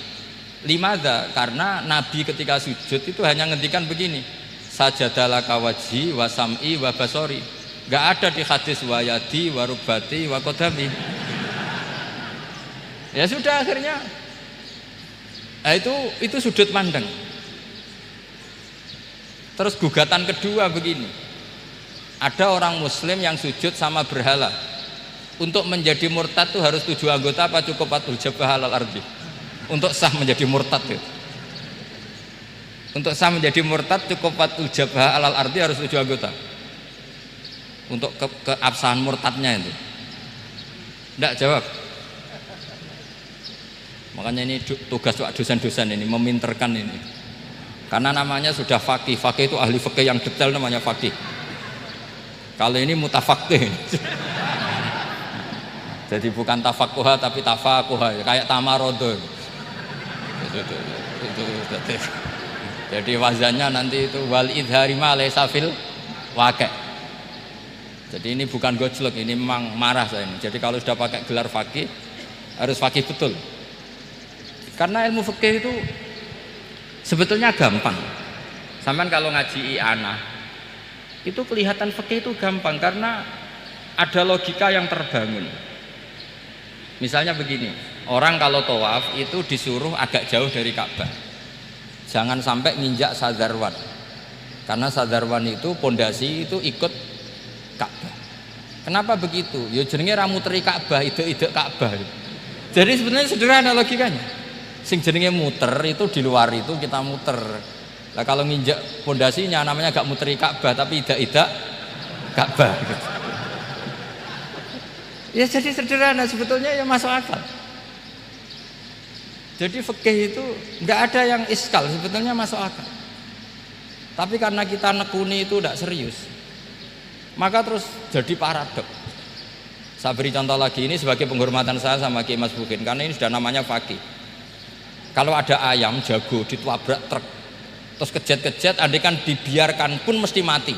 S1: limadha, karena Nabi ketika sujud itu hanya ngendikan begini, sajadalaka wajhi wa sam'i wa basori. Gak ada di hadis wayadi, warubati, wakodami. Ya sudah akhirnya. Nah, itu sudut pandang. Terus gugatan kedua begini. Ada orang Muslim yang sujud sama berhala. Untuk menjadi murtad itu harus 7 anggota apa cukup watul jabhah alal ardi? Untuk sah menjadi murtad itu. Untuk sah menjadi murtad cukup watul jabhah alal ardi harus 7 anggota. Untuk keabsahan murtadnya itu tidak jawab. Makanya ini tugas dosen-dosen ini meminterkan ini, karena namanya sudah faqih. Faqih itu ahli fikih yang detail, namanya faqih. Kalau ini mutafaqih. Jadi bukan tafakuha tapi tafakuha, kayak tamarodo. Jadi wazannya nanti itu wal idhari ma laysa fil waqi'. Jadi ini bukan gojlok, ini memang marah saya ini. Jadi kalau sudah pakai gelar fakih harus fakih betul. Karena ilmu fikih itu sebetulnya gampang. Sampai kalau ngaji i'anah itu kelihatan fikih itu gampang karena ada logika yang terbangun. Misalnya begini, orang kalau tawaf itu disuruh agak jauh dari Ka'bah. Jangan sampai nginjak sadarwan. Karena sadarwan itu pondasi itu ikut Ka'bah. Kenapa begitu? Ya jenenge ra muteri Ka'bah, ide-ide Ka'bah. Jadi sebenarnya sederhana logikanya. Sing jenenge muter itu di luar itu kita muter. Lah kalau nginjak pondasinya namanya gak muteri Ka'bah tapi ide-ide Ka'bah. Ya jadi sederhana, sebetulnya ya masuk akal. Jadi fikih itu enggak ada yang iskal, sebetulnya masuk akal. Tapi karena kita nekuni itu tidak serius, maka terus jadi paradok. Saya beri contoh lagi, ini sebagai penghormatan saya sama Kiai Mas Bukin, karena ini sudah namanya fakih. Kalau ada ayam jago ditabrak truk terus kejet-kejet, andai kan dibiarkan pun mesti mati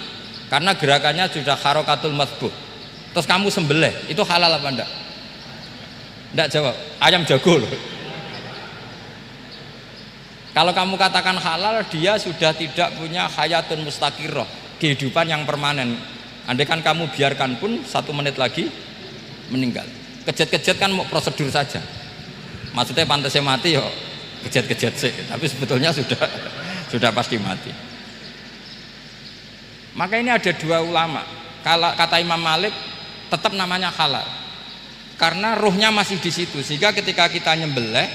S1: karena gerakannya sudah harokatul madbuh. Terus kamu sembelih, itu halal apa enggak? Enggak jawab, ayam jago loh. Kalau kamu katakan halal, dia sudah tidak punya hayatun mustaqirrah, kehidupan yang permanen. Andai kan kamu biarkan pun 1 menit lagi meninggal. Kejet-kejet kan mau prosedur saja. Maksudnya pantasnya mati yo kejet-kejet sih, tapi sebetulnya sudah pasti mati. Maka ini ada 2 ulama. Kalau kata Imam Malik tetap namanya halal. Karena ruhnya masih di situ, sehingga ketika kita nyembelih,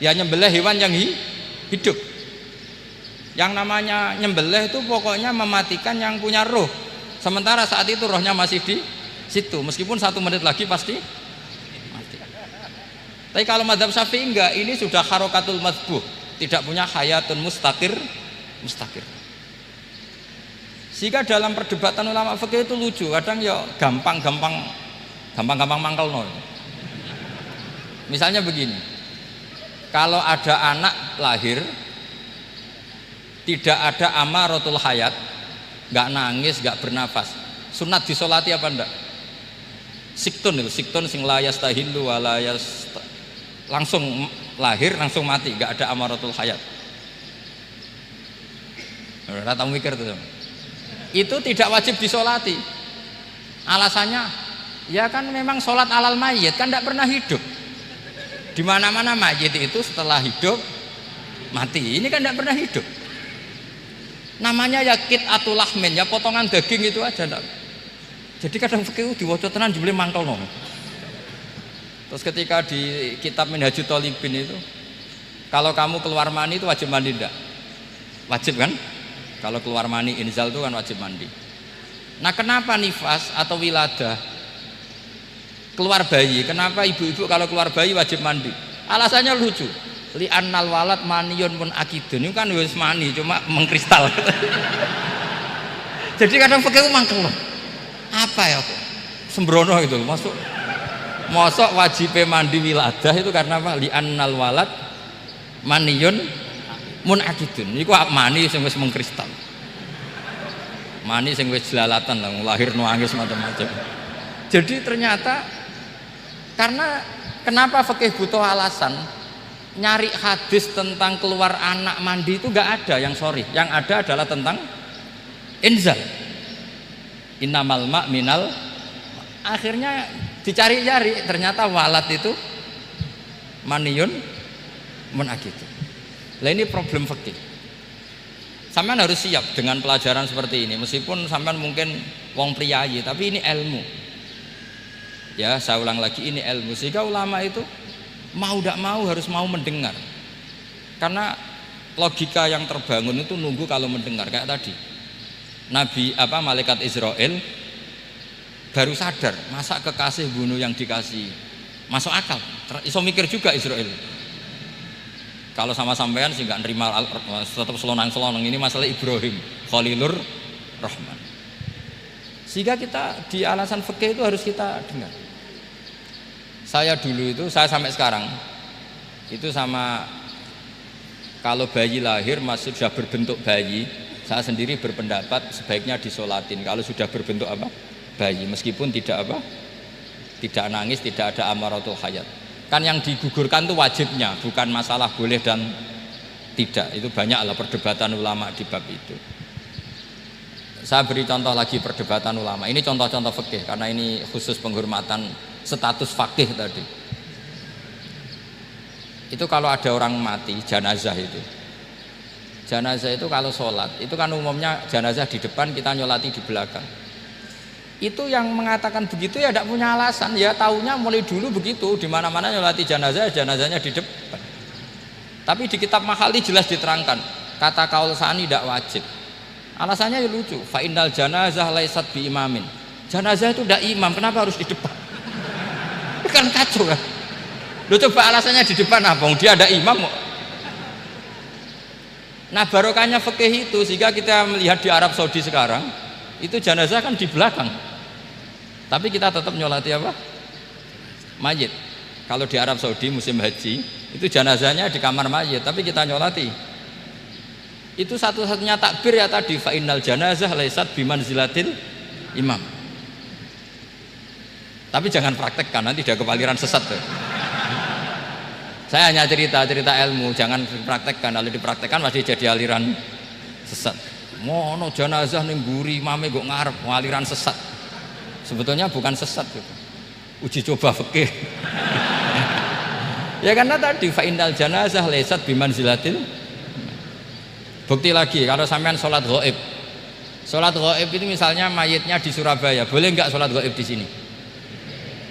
S1: ya nyembelih hewan yang hidup. Yang namanya nyembelih itu pokoknya mematikan yang punya roh. Sementara saat itu rohnya masih di situ, meskipun 1 menit lagi pasti mati. Tapi kalau mazhab Syafi'i enggak, ini sudah harokatul madbuh, tidak punya hayatun mustaqir. Sehingga dalam perdebatan ulama fikih itu lucu, kadang ya gampang-gampang mangkel no. Misalnya begini, kalau ada anak lahir tidak ada amaratul hayat, nggak nangis, nggak bernafas, sunat disolati apa enggak? Siktun sing layas tahilu walayas, langsung lahir langsung mati, nggak ada amaratul hayat. Rata mikir tuh. Itu tidak wajib disolati. Alasannya, ya kan memang sholat alal mayit kan tidak pernah hidup. Di mana-mana mayit itu setelah hidup mati. Ini kan tidak pernah hidup. Namanya ya qit'atul lahmin, ya potongan daging itu aja. Enggak. Jadi kadang fikih diwaca tenan jebule mangkel no. Terus ketika di kitab Minhajut Thalibin itu, kalau kamu keluar mani itu wajib mandi enggak? Wajib kan? Kalau keluar mani inzal itu kan wajib mandi. Nah, kenapa nifas atau wiladah keluar bayi? Kenapa ibu-ibu kalau keluar bayi wajib mandi? Alasannya lucu. Li'annal walad maniyun pun akidun. Itu kan wis mani cuma mengkristal. Jadi kadang fikih mangkel. Apa ya kok? Sembrono itu masuk. Mosok wajib mandi wiladah itu karena apa? Li'annal walad maniyun mun akidun. Iku mani sing wis mengkristal. Mani sing wis jelalatan lah, lahir nangis macam-macam. Jadi ternyata karena kenapa fikih butuh alasan? Nyari hadis tentang keluar anak mandi itu enggak ada yang sorry. Yang ada adalah tentang inzal. Innamal ma' minal. Akhirnya dicari-cari ternyata walad itu maniyun mun akidun. Lah ini problem fikih. Sampean harus siap dengan pelajaran seperti ini. Meskipun sampean mungkin wong priyayi, tapi ini ilmu. Ya, saya ulang lagi, ini ilmu. Sehingga ulama itu mau tidak mau harus mau mendengar. Karena logika yang terbangun itu nunggu kalau mendengar kayak tadi. Nabi malaikat Israel baru sadar, masa kekasih bunuh yang dikasih. Masuk akal. Iso mikir juga Israel. Kalau sama sampean sih nggak nerima tetap selonang-selonang, ini masalah Ibrahim Khalilur Rahman. Sehingga kita di alasan fikih itu harus kita dengar. Saya dulu itu, saya sampai sekarang itu sama, kalau bayi lahir masih sudah berbentuk bayi, saya sendiri berpendapat sebaiknya disolatin kalau sudah berbentuk bayi, meskipun tidak nangis, tidak ada amaratul hayat. Kan yang digugurkan itu wajibnya, bukan masalah boleh dan tidak. Itu banyaklah perdebatan ulama di bab itu. Saya beri contoh lagi perdebatan ulama. Ini contoh-contoh fikih karena ini khusus penghormatan status fakih tadi. Itu kalau ada orang mati, jenazah itu. Jenazah itu kalau sholat, itu kan umumnya jenazah di depan, kita nyolati di belakang. Itu yang mengatakan begitu ya tidak punya alasan, ya taunya mulai dulu begitu, di mana-mana nyolati jenazah, jenazahnya di depan. Tapi di kitab Mahali jelas diterangkan, kata kaul sani tidak wajib. Alasannya ya lucu, fa innal janazah laisat bi imamin. Jenazah itu tidak imam, kenapa harus di depan? Kan kacau kan. Lu coba alasannya di depan apa? Dia ada imam. Nah, barokahnya fikih itu sehingga kita melihat di Arab Saudi sekarang itu jenazah kan di belakang. Tapi kita tetap nyolati mayit. Kalau di Arab Saudi musim haji itu jenazahnya di kamar mayit, tapi kita nyolati. Itu satu-satunya takbir ya tadi, fa innal janazah laisat bimanzilatil imam. Tapi jangan praktekkan, nanti dia kepaliran sesat tuh. Saya hanya cerita ilmu, jangan dipraktekkan. Kalau dipraktekkan masih jadi aliran sesat. Mono jenazah ning mburi mame kok ngarep aliran sesat. Sebetulnya bukan sesat gitu. Uji coba fikih. Ya karena tadi fa innal janazah laisat bimanzilatil. Bukti lagi kalau sampean sholat ghaib. Sholat ghaib itu misalnya mayitnya di Surabaya, boleh enggak sholat ghaib di sini?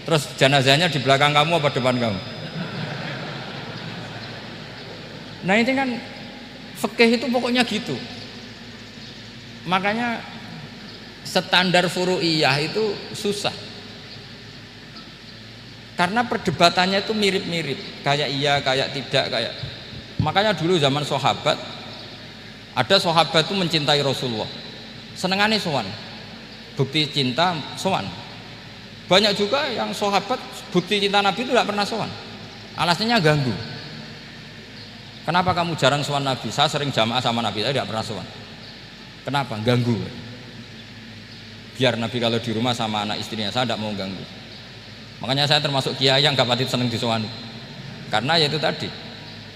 S1: Terus jenazahnya di belakang kamu apa depan kamu? Nah ini kan Fikih itu pokoknya gitu. Makanya standar furu'iyah itu susah. Karena perdebatannya itu mirip-mirip, kayak iya, kayak tidak, kayak. Makanya dulu zaman sahabat, ada sahabat itu mencintai Rasulullah. Senengane sowan. Bukti cinta sowan. Banyak juga yang sahabat bukti cinta Nabi itu tidak pernah sowan. Alasannya ganggu. Kenapa kamu jarang sowan Nabi? Saya sering jamaah sama Nabi, saya tidak pernah sowan. Kenapa? Ganggu. Biar Nabi kalau di rumah sama anak istrinya, saya tidak mau ganggu. Makanya saya termasuk kiai yang gak pati seneng disowani. Karena ya itu tadi.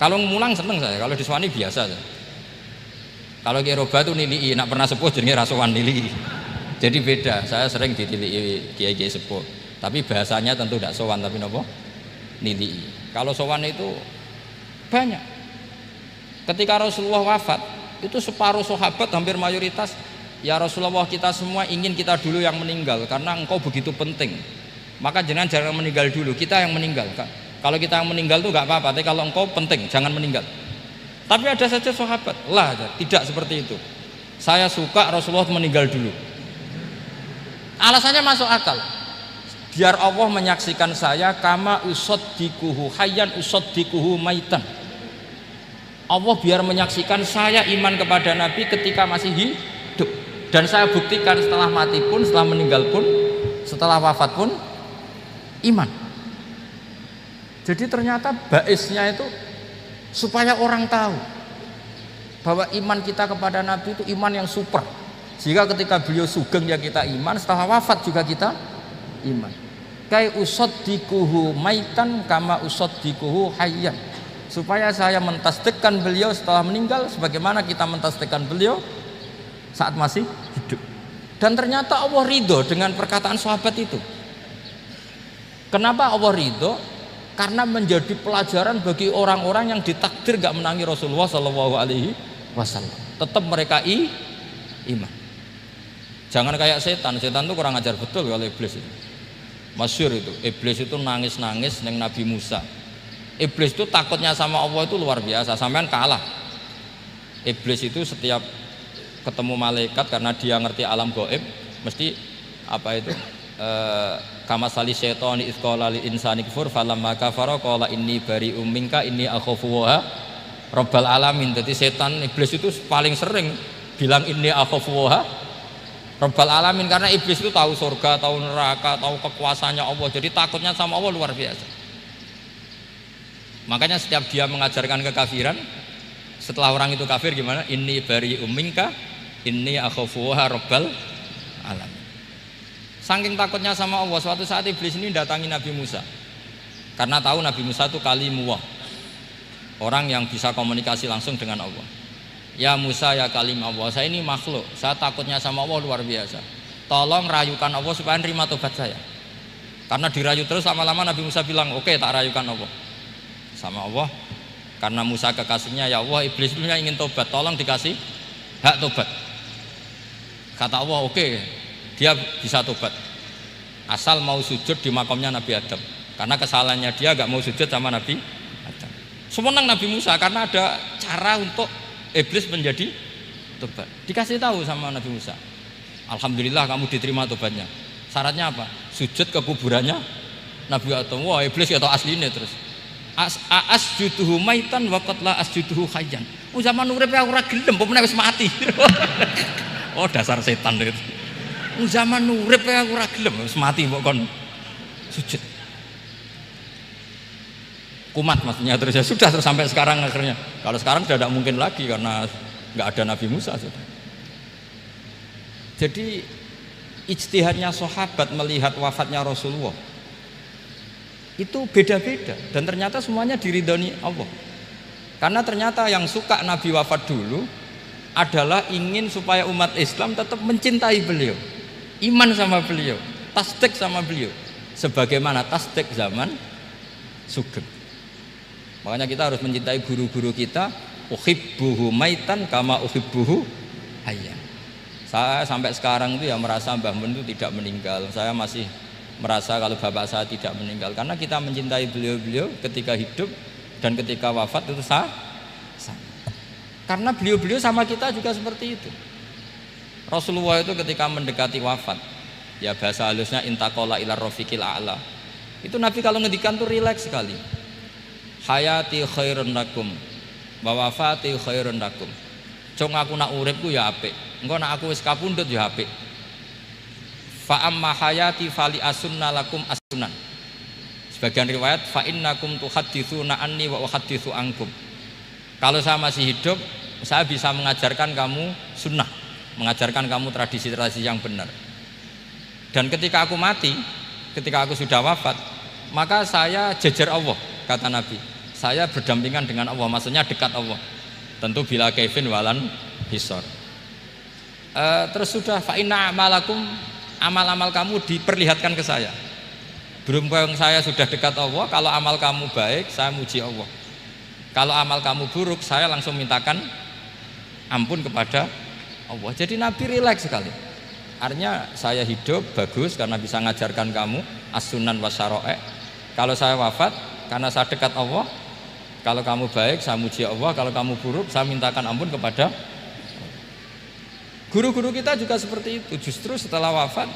S1: Kalau mulang seneng saya, kalau disowani biasa saya. Kalau kiai roba itu nilai, nak pernah sepuh jadi rasuan nilai. Jadi beda. Saya sering ditilii kiai-kiai sepuh. Tapi bahasanya tentu tidak sowan, tapi nopo nilai. Kalau sowan itu banyak. Ketika Rasulullah wafat, itu separuh sahabat hampir mayoritas, ya Rasulullah, kita semua ingin kita dulu yang meninggal karena engkau begitu penting. Maka jangan meninggal dulu, kita yang meninggal. Kalau kita yang meninggal itu nggak apa-apa, tapi kalau engkau penting jangan meninggal. Tapi ada saja sahabat, lah tidak seperti itu. Saya suka Rasulullah meninggal dulu. Alasannya masuk akal. Biar Allah menyaksikan saya kama usaddikuhu hayyan usaddikuhu maitan. Allah biar menyaksikan saya iman kepada Nabi ketika masih hidup, dan saya buktikan setelah mati pun, setelah meninggal pun, setelah wafat pun iman. Jadi ternyata baisnya itu supaya orang tahu bahwa iman kita kepada Nabi itu iman yang super, sehingga ketika beliau sugeng ya kita iman, setelah wafat juga kita iman. Kai usaddikuhu maitan kama usaddikuhu hayyan, supaya saya mentasdikkan beliau setelah meninggal sebagaimana kita mentasdikkan beliau saat masih hidup. Dan ternyata Allah ridho dengan perkataan sahabat itu. Kenapa Allah ridho? Karena menjadi pelajaran bagi orang-orang yang ditakdir gak menangi Rasulullah SAW. Tetap mereka iman. Jangan kayak setan itu kurang ajar betul kalau iblis itu. Masyhur itu, iblis itu nangis-nangis neng Nabi Musa. Iblis itu takutnya sama Allah itu luar biasa, sampean kalah. Iblis itu setiap ketemu malaikat, karena dia ngerti alam gaib, mesti apa itu kama sali syaitani idz qala lil insani kfur falamma kafara qala inni bari'um minka inni akhafu wa rabbal alamin. Jadi setan iblis itu paling sering bilang inni akhafu wa rabbal alamin, karena iblis itu tahu surga, tahu neraka, tahu kekuasaannya Allah. Jadi takutnya sama Allah luar biasa. Makanya setiap dia mengajarkan kekafiran, setelah orang itu kafir gimana? Inni bari'um minka inni akhafu wa rabbal alamin. Saking takutnya sama Allah, suatu saat iblis ini datangi Nabi Musa. Karena tahu Nabi Musa itu kalimullah, orang yang bisa komunikasi langsung dengan Allah. Ya Musa, ya kalim Allah, saya ini makhluk, saya takutnya sama Allah luar biasa. Tolong rayukan Allah supaya nerima tobat saya. Karena dirayu terus, lama-lama Nabi Musa bilang, oke, tak rayukan Allah sama Allah. Karena Musa kekasihnya, ya Allah, iblis itu ingin tobat, tolong dikasih hak tobat. Kata Allah, oke, dia bisa tobat asal mau sujud di makamnya Nabi Adam, karena kesalahannya dia gak mau sujud sama Nabi Adam. Semenang Nabi Musa karena ada cara untuk iblis menjadi tobat. Dikasih tahu sama Nabi Musa, alhamdulillah kamu diterima tobatnya. Syaratnya apa? Sujud ke kuburannya Nabi Adam. Wah, iblis ya tau aslinya terus. Asjuduhu maitan wa qatla asjuduhu hayyan. Oh, zaman urip aku ora gelem, pomene wis mati. Oh, dasar setan itu. Zaman urip aku ora gelem, wis mati kok kon sujud. Kumat maksudnya terus ya sudah, terus sampai sekarang akhirnya. Kalau sekarang sudah tidak mungkin lagi karena nggak ada Nabi Musa sudah. Jadi ijtihadnya sahabat melihat wafatnya Rasulullah itu beda-beda, dan ternyata semuanya diridhoni Allah. Karena ternyata yang suka Nabi wafat dulu adalah ingin supaya umat Islam tetap mencintai beliau, iman sama beliau, tasdik sama beliau, sebagaimana tasdik zaman sugeng. Makanya kita harus mencintai guru-guru kita. Uhibbuhu maitan kama uhibbuhu hayyan. Saya sampai sekarang itu ya merasa Mbah Mun itu tidak meninggal. Saya masih merasa kalau bapak saya tidak meninggal, karena kita mencintai beliau-beliau ketika hidup dan ketika wafat itu sama. Karena beliau-beliau sama kita juga seperti itu. Rasulullah itu ketika mendekati wafat, ya bahasa halusnya intaqala ila rafiqil a'la. Itu Nabi kalau ngendikan tuh rileks sekali. Hayati khairun lakum wa wafati khairun lakum. Cung aku nak uripku ya apik. Engko nak aku wis kapundhut ya apik. Fa amma hayati fali asunna lakum asunan. Sebagian riwayat fa innakum tuhadditsuna anni wa uhadditsu ankum. Kalau saya masih hidup, saya bisa mengajarkan kamu sunnah, mengajarkan kamu tradisi-tradisi yang benar. Dan ketika aku mati, ketika aku sudah wafat, maka saya jejer Allah, kata Nabi. Saya berdampingan dengan Allah, maksudnya dekat Allah. Tentu bila kaifin walan hisor. Terus sudah fa inna amalakum, amal-amal kamu diperlihatkan ke saya. Berhubung saya sudah dekat Allah, kalau amal kamu baik, saya muji Allah. Kalau amal kamu buruk, saya langsung mintakan ampun kepada Allah. Jadi Nabi rileks sekali. Artinya saya hidup bagus karena bisa ngajarkan kamu as-sunan wasyara'i. Kalau saya wafat karena saya dekat Allah. Kalau kamu baik, saya muji Allah. Kalau kamu buruk, saya mintakan ampun kepada guru-guru kita juga seperti itu. Justru setelah wafat,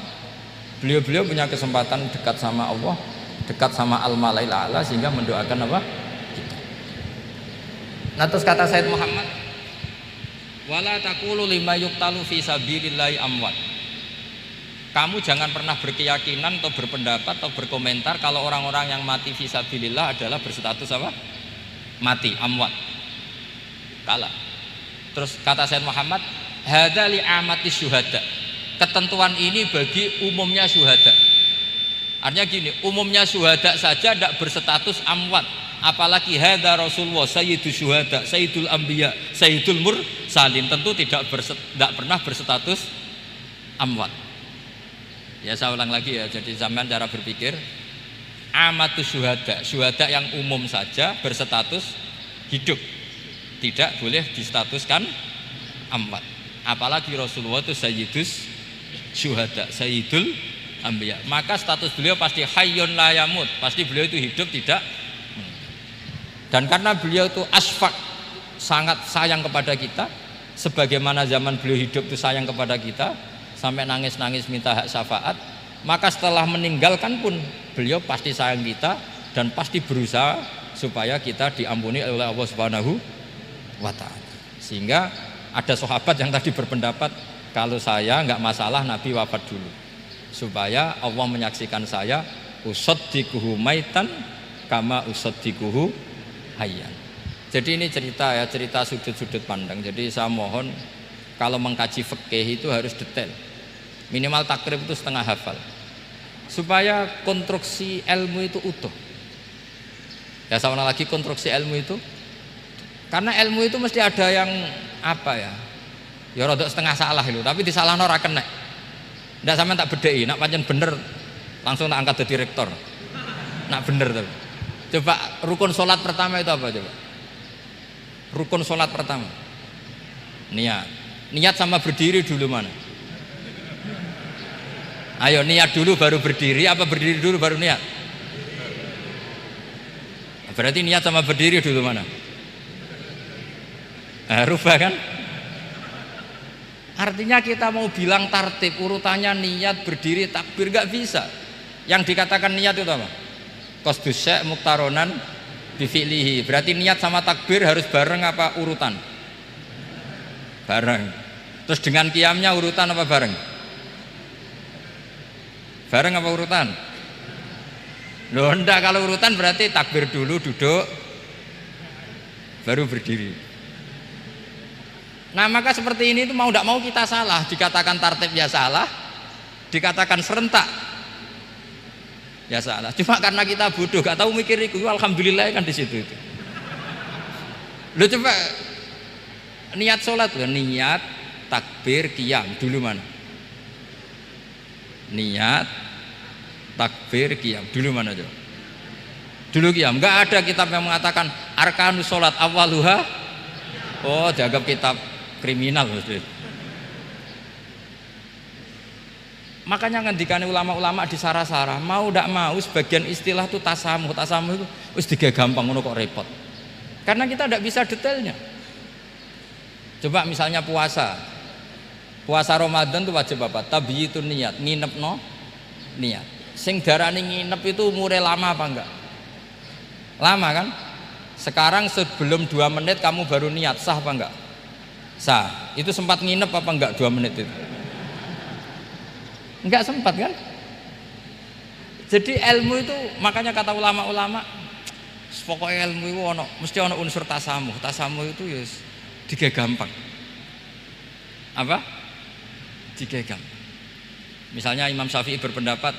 S1: beliau-beliau punya kesempatan dekat sama Allah, dekat sama al-malail a'la, sehingga mendoakan apa? Nah terus kata Sayyid Muhammad, wala taqulu lima yuqtalu fi sabilillahi amwat. Kamu jangan pernah berkeyakinan atau berpendapat atau berkomentar kalau orang-orang yang mati fi sabilillah adalah berstatus apa? Mati, amwat. Kalah. Terus kata Sayyid Muhammad, hadza li amati syuhada. Ketentuan ini bagi umumnya syuhada. Artinya gini, umumnya syuhada saja tidak berstatus amwat. Apalagi hadza Rasulullah sayyidul syuhada, sayyidul anbiya, sayyidul mursalin, tentu tidak pernah berstatus amwat. Ya saya ulang lagi ya, jadi zaman cara berpikir amatus syuhada, syuhada yang umum saja berstatus hidup, tidak boleh distatuskan amwat. Apalagi Rasulullah itu sayyidus syuhada, sayyidul anbiya, maka status beliau pasti hayyun la yamut, pasti beliau itu hidup tidak. Dan karena beliau itu asfaq, sangat sayang kepada kita, sebagaimana zaman beliau hidup itu sayang kepada kita, sampai nangis-nangis minta hak syafaat, maka setelah meninggalkan pun beliau pasti sayang kita dan pasti berusaha supaya kita diampuni oleh Allah Subhanahu wa ta'ala. Sehingga ada sahabat yang tadi berpendapat, kalau saya nggak masalah Nabi wafat dulu, supaya Allah menyaksikan saya usaddiquhu maitan kama usaddiquhu hayyan. Jadi ini cerita ya, cerita sudut-sudut pandang. Jadi saya mohon kalau mengkaji fikih itu harus detail. Minimal takrib itu setengah hafal. Supaya konstruksi ilmu itu utuh. Ya sama lagi konstruksi ilmu itu. Karena ilmu itu mesti ada yang apa ya? Ya rodok setengah salah itu, tapi disalahno ora kena. Ndak sampean tak bedheki, nak pancen bener langsung tak angkat jadi rektor. Nak bener tuh. Coba rukun sholat pertama itu apa coba? Rukun sholat pertama niat. Niat sama berdiri dulu mana? Ayo niat dulu baru berdiri, apa berdiri dulu baru niat? Berarti niat sama berdiri dulu mana? Rubah kan? Artinya kita mau bilang tartib urutannya niat, berdiri, takbir, gak bisa. Yang dikatakan niat itu apa? Qasdus syai' muktaronan bifi'lihi. Berarti niat sama takbir harus bareng apa urutan? Bareng. Terus dengan qiyamnya urutan apa bareng? Bareng apa urutan? Loh enggak, kalau urutan berarti takbir dulu, duduk, baru berdiri. Nah maka seperti ini itu mau tidak mau kita salah. Dikatakan tartib ya salah, dikatakan serentak ya salah. Cuma karena kita bodoh, gak tahu mikir itu, alhamdulillah kan di situ itu. Lo coba niat sholat, niat takbir qiyam dulu mana? Niat takbir qiyam dulu mana coba? Dulu qiyam. Enggak ada kitab yang mengatakan arkanus sholat awaluha. Oh, dianggap kitab kriminal maksudnya. Makanya ngendikane ulama-ulama di sarah-sarah, mau ndak mau sebagian istilah itu tasamuh itu wis digawe gampang ngono kok repot. Karena kita ndak bisa detailnya. Coba misalnya puasa Ramadan itu wajib apa? Tabyitun niat, nginep no niat. Sing darani nginep itu umure lama apa enggak? Lama kan? Sekarang sebelum 2 menit kamu baru niat, sah apa enggak? Sah. Itu sempat nginep apa enggak 2 menit itu? Enggak sempat kan? Jadi ilmu itu makanya kata ulama-ulama pokoknya ilmu itu mesti ono unsur tasamuh. Tasamuh itu ya digawe gampang. Apa? Digawe gampang. Misalnya Imam Syafi'i berpendapat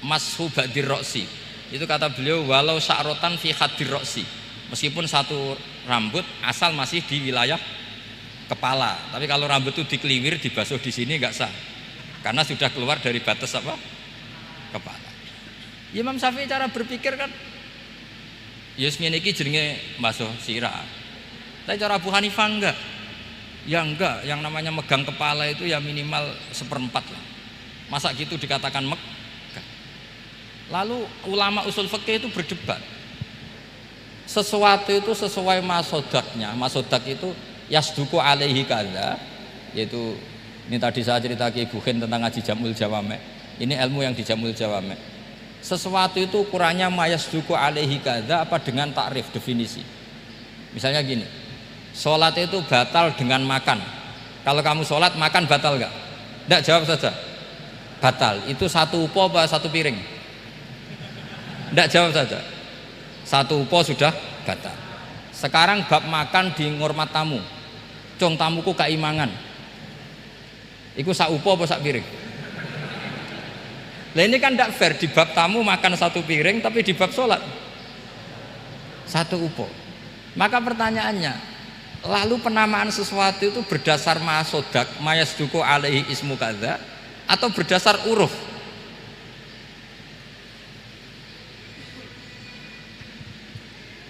S1: mashu ba'dir roksi. Itu kata beliau walau sa'rotan fi hadir roksi. Meskipun satu rambut asal masih di wilayah kepala. Tapi kalau rambut itu dikeliwir, dibasuh di sini enggak sah. Karena sudah keluar dari batas apa? Kepala. Imam Syafi'i cara berpikir kan ya ngene iki jenenge basuh sirah. Tapi cara Abu Hanifah enggak. Ya enggak, yang namanya megang kepala itu ya minimal 1/4 lah. Masa gitu dikatakan megah? Lalu ulama usul fikih itu berdebat. Sesuatu itu sesuai masodaknya. Masodak itu yasduku alaihi kadza, yaitu ini tadi saya cerita ke Ibu Khin tentang ngaji Jamul Jawame. Ini ilmu yang di Jamul Jawame. Sesuatu itu ukurannya mayasduku alaihi kadza apa dengan takrif definisi. Misalnya gini, sholat itu batal dengan makan. Kalau kamu sholat makan batal enggak? Enggak, jawab saja. Batal. Itu satu upo apa satu piring? Enggak, jawab saja. Satu upo sudah batal. Sekarang bab makan di ngurmat tamu. Cung tamuku keimangan. Iku sak upo apa sak piring? Lah ini kan enggak fair, di bab tamu makan satu piring tapi di bab sholat satu upo. Maka pertanyaannya, lalu penamaan sesuatu itu berdasar masodak mayasduku alaihi ismu kadza atau berdasar uruf?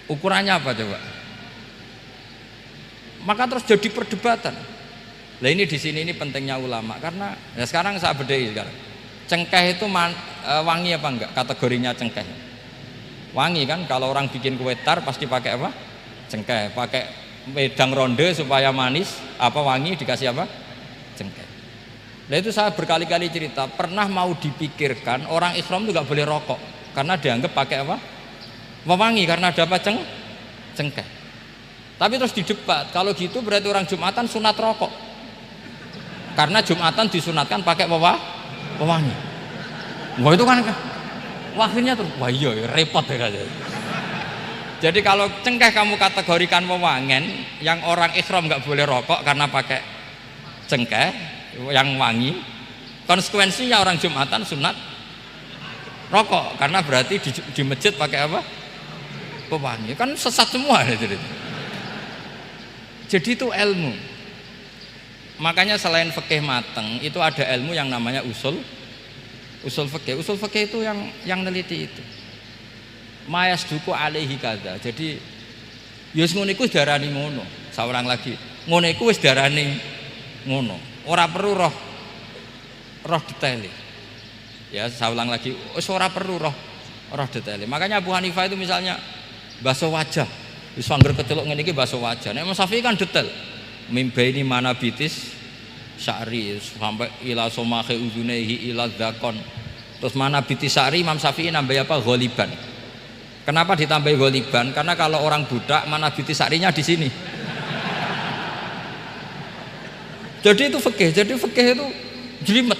S1: Ukurannya apa coba? Maka terus jadi perdebatan. Nah ini di sini ini pentingnya ulama karena ya sekarang saya bedai sekarang. Cengkeh itu wangi apa enggak? Kategorinya cengkeh. Wangi kan? Kalau orang bikin kue tar pasti pakai apa? Cengkeh. Pakai wedang ronde supaya manis. Apa wangi dikasih apa? Cengkeh. Nah itu saya berkali-kali cerita. Pernah mau dipikirkan orang ihram itu enggak boleh rokok karena dianggap pakai apa? Mewangi karena ada apa? Cengkeh. Tapi terus didebat, kalau gitu berarti orang Jumatan sunat rokok karena Jumatan disunatkan pakai pewangi. Wah itu kan akhirnya terus wah iya repot ya. Jadi kalau cengkeh kamu kategorikan wewangen, yang orang ihram nggak boleh rokok karena pakai cengkeh yang wangi, konsekuensinya orang Jumatan sunat rokok karena berarti di masjid pakai apa? Pewangi. Kan sesat semua itu. Jadi itu ilmu. Makanya selain fikih mateng itu ada ilmu yang namanya usul fikih. Usul fikih itu yang neliti itu. Mayasduku alaihi kadza. Jadi ya wis ngono iku darani ngono. Saurang lagi. Ngono iku wis darani ngono. Ora perlu roh detail. Ya, saya ulang lagi. Wis ora perlu roh detail. Makanya Abu Hanifah itu misalnya basuh wajah. Wis angger kecelok ngene iki basuh wajah. Nek Imam Syafi'i kan detail. Mimbaini manabitis sya'ri sampai ila somahe uzunehi ila dzakon. Terus manabitis sya'ri Imam Syafi'i nambah apa? Ghaliban. Kenapa ditambahi ghaliban? Karena kalau orang budak manabitis sya'rinya di sini. Jadi itu fikih. Jadi fikih itu jelimet.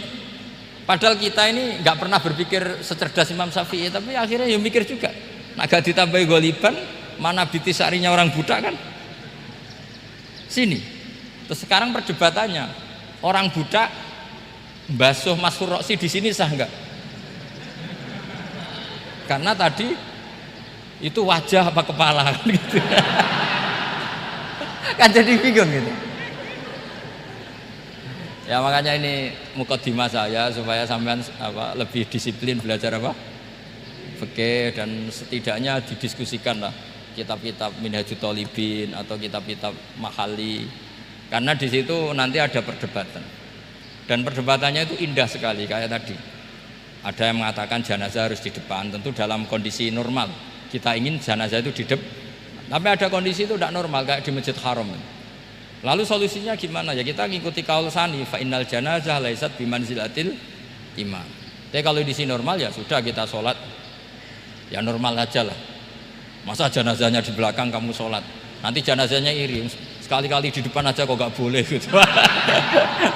S1: Padahal kita ini nggak pernah berpikir secerdas Imam Syafi'i, tapi akhirnya ya mikir juga. Nah, gak ditambahi ghaliban, mana biti sarinya orang budak kan? Sini. Terus sekarang perdebatannya, orang budak basuh maskur roksi di sini sah nggak? Karena tadi itu wajah apa kepala kan gitu. Kan jadi bingung gitu. Ya makanya ini mukadimah saya supaya sampean lebih disiplin belajar apa? Fikih dan setidaknya didiskusikan lah kitab-kitab Minhajut Thalibin atau kitab-kitab Mahali karena di situ nanti ada perdebatan dan perdebatannya itu indah sekali kayak tadi ada yang mengatakan jenazah harus di depan tentu dalam kondisi normal kita ingin jenazah itu di depan tapi ada kondisi itu tidak normal kayak di Masjid Haram Lalu solusinya gimana? Ya kita ngikuti kaul Sani, fa innal janazah laisat bimanzilatil imam. Tapi kalau di sini normal ya sudah kita sholat ya normal aja lah. Masa jenazahnya di belakang kamu sholat, nanti jenazahnya iri, sekali-kali di depan aja kok gak boleh gitu.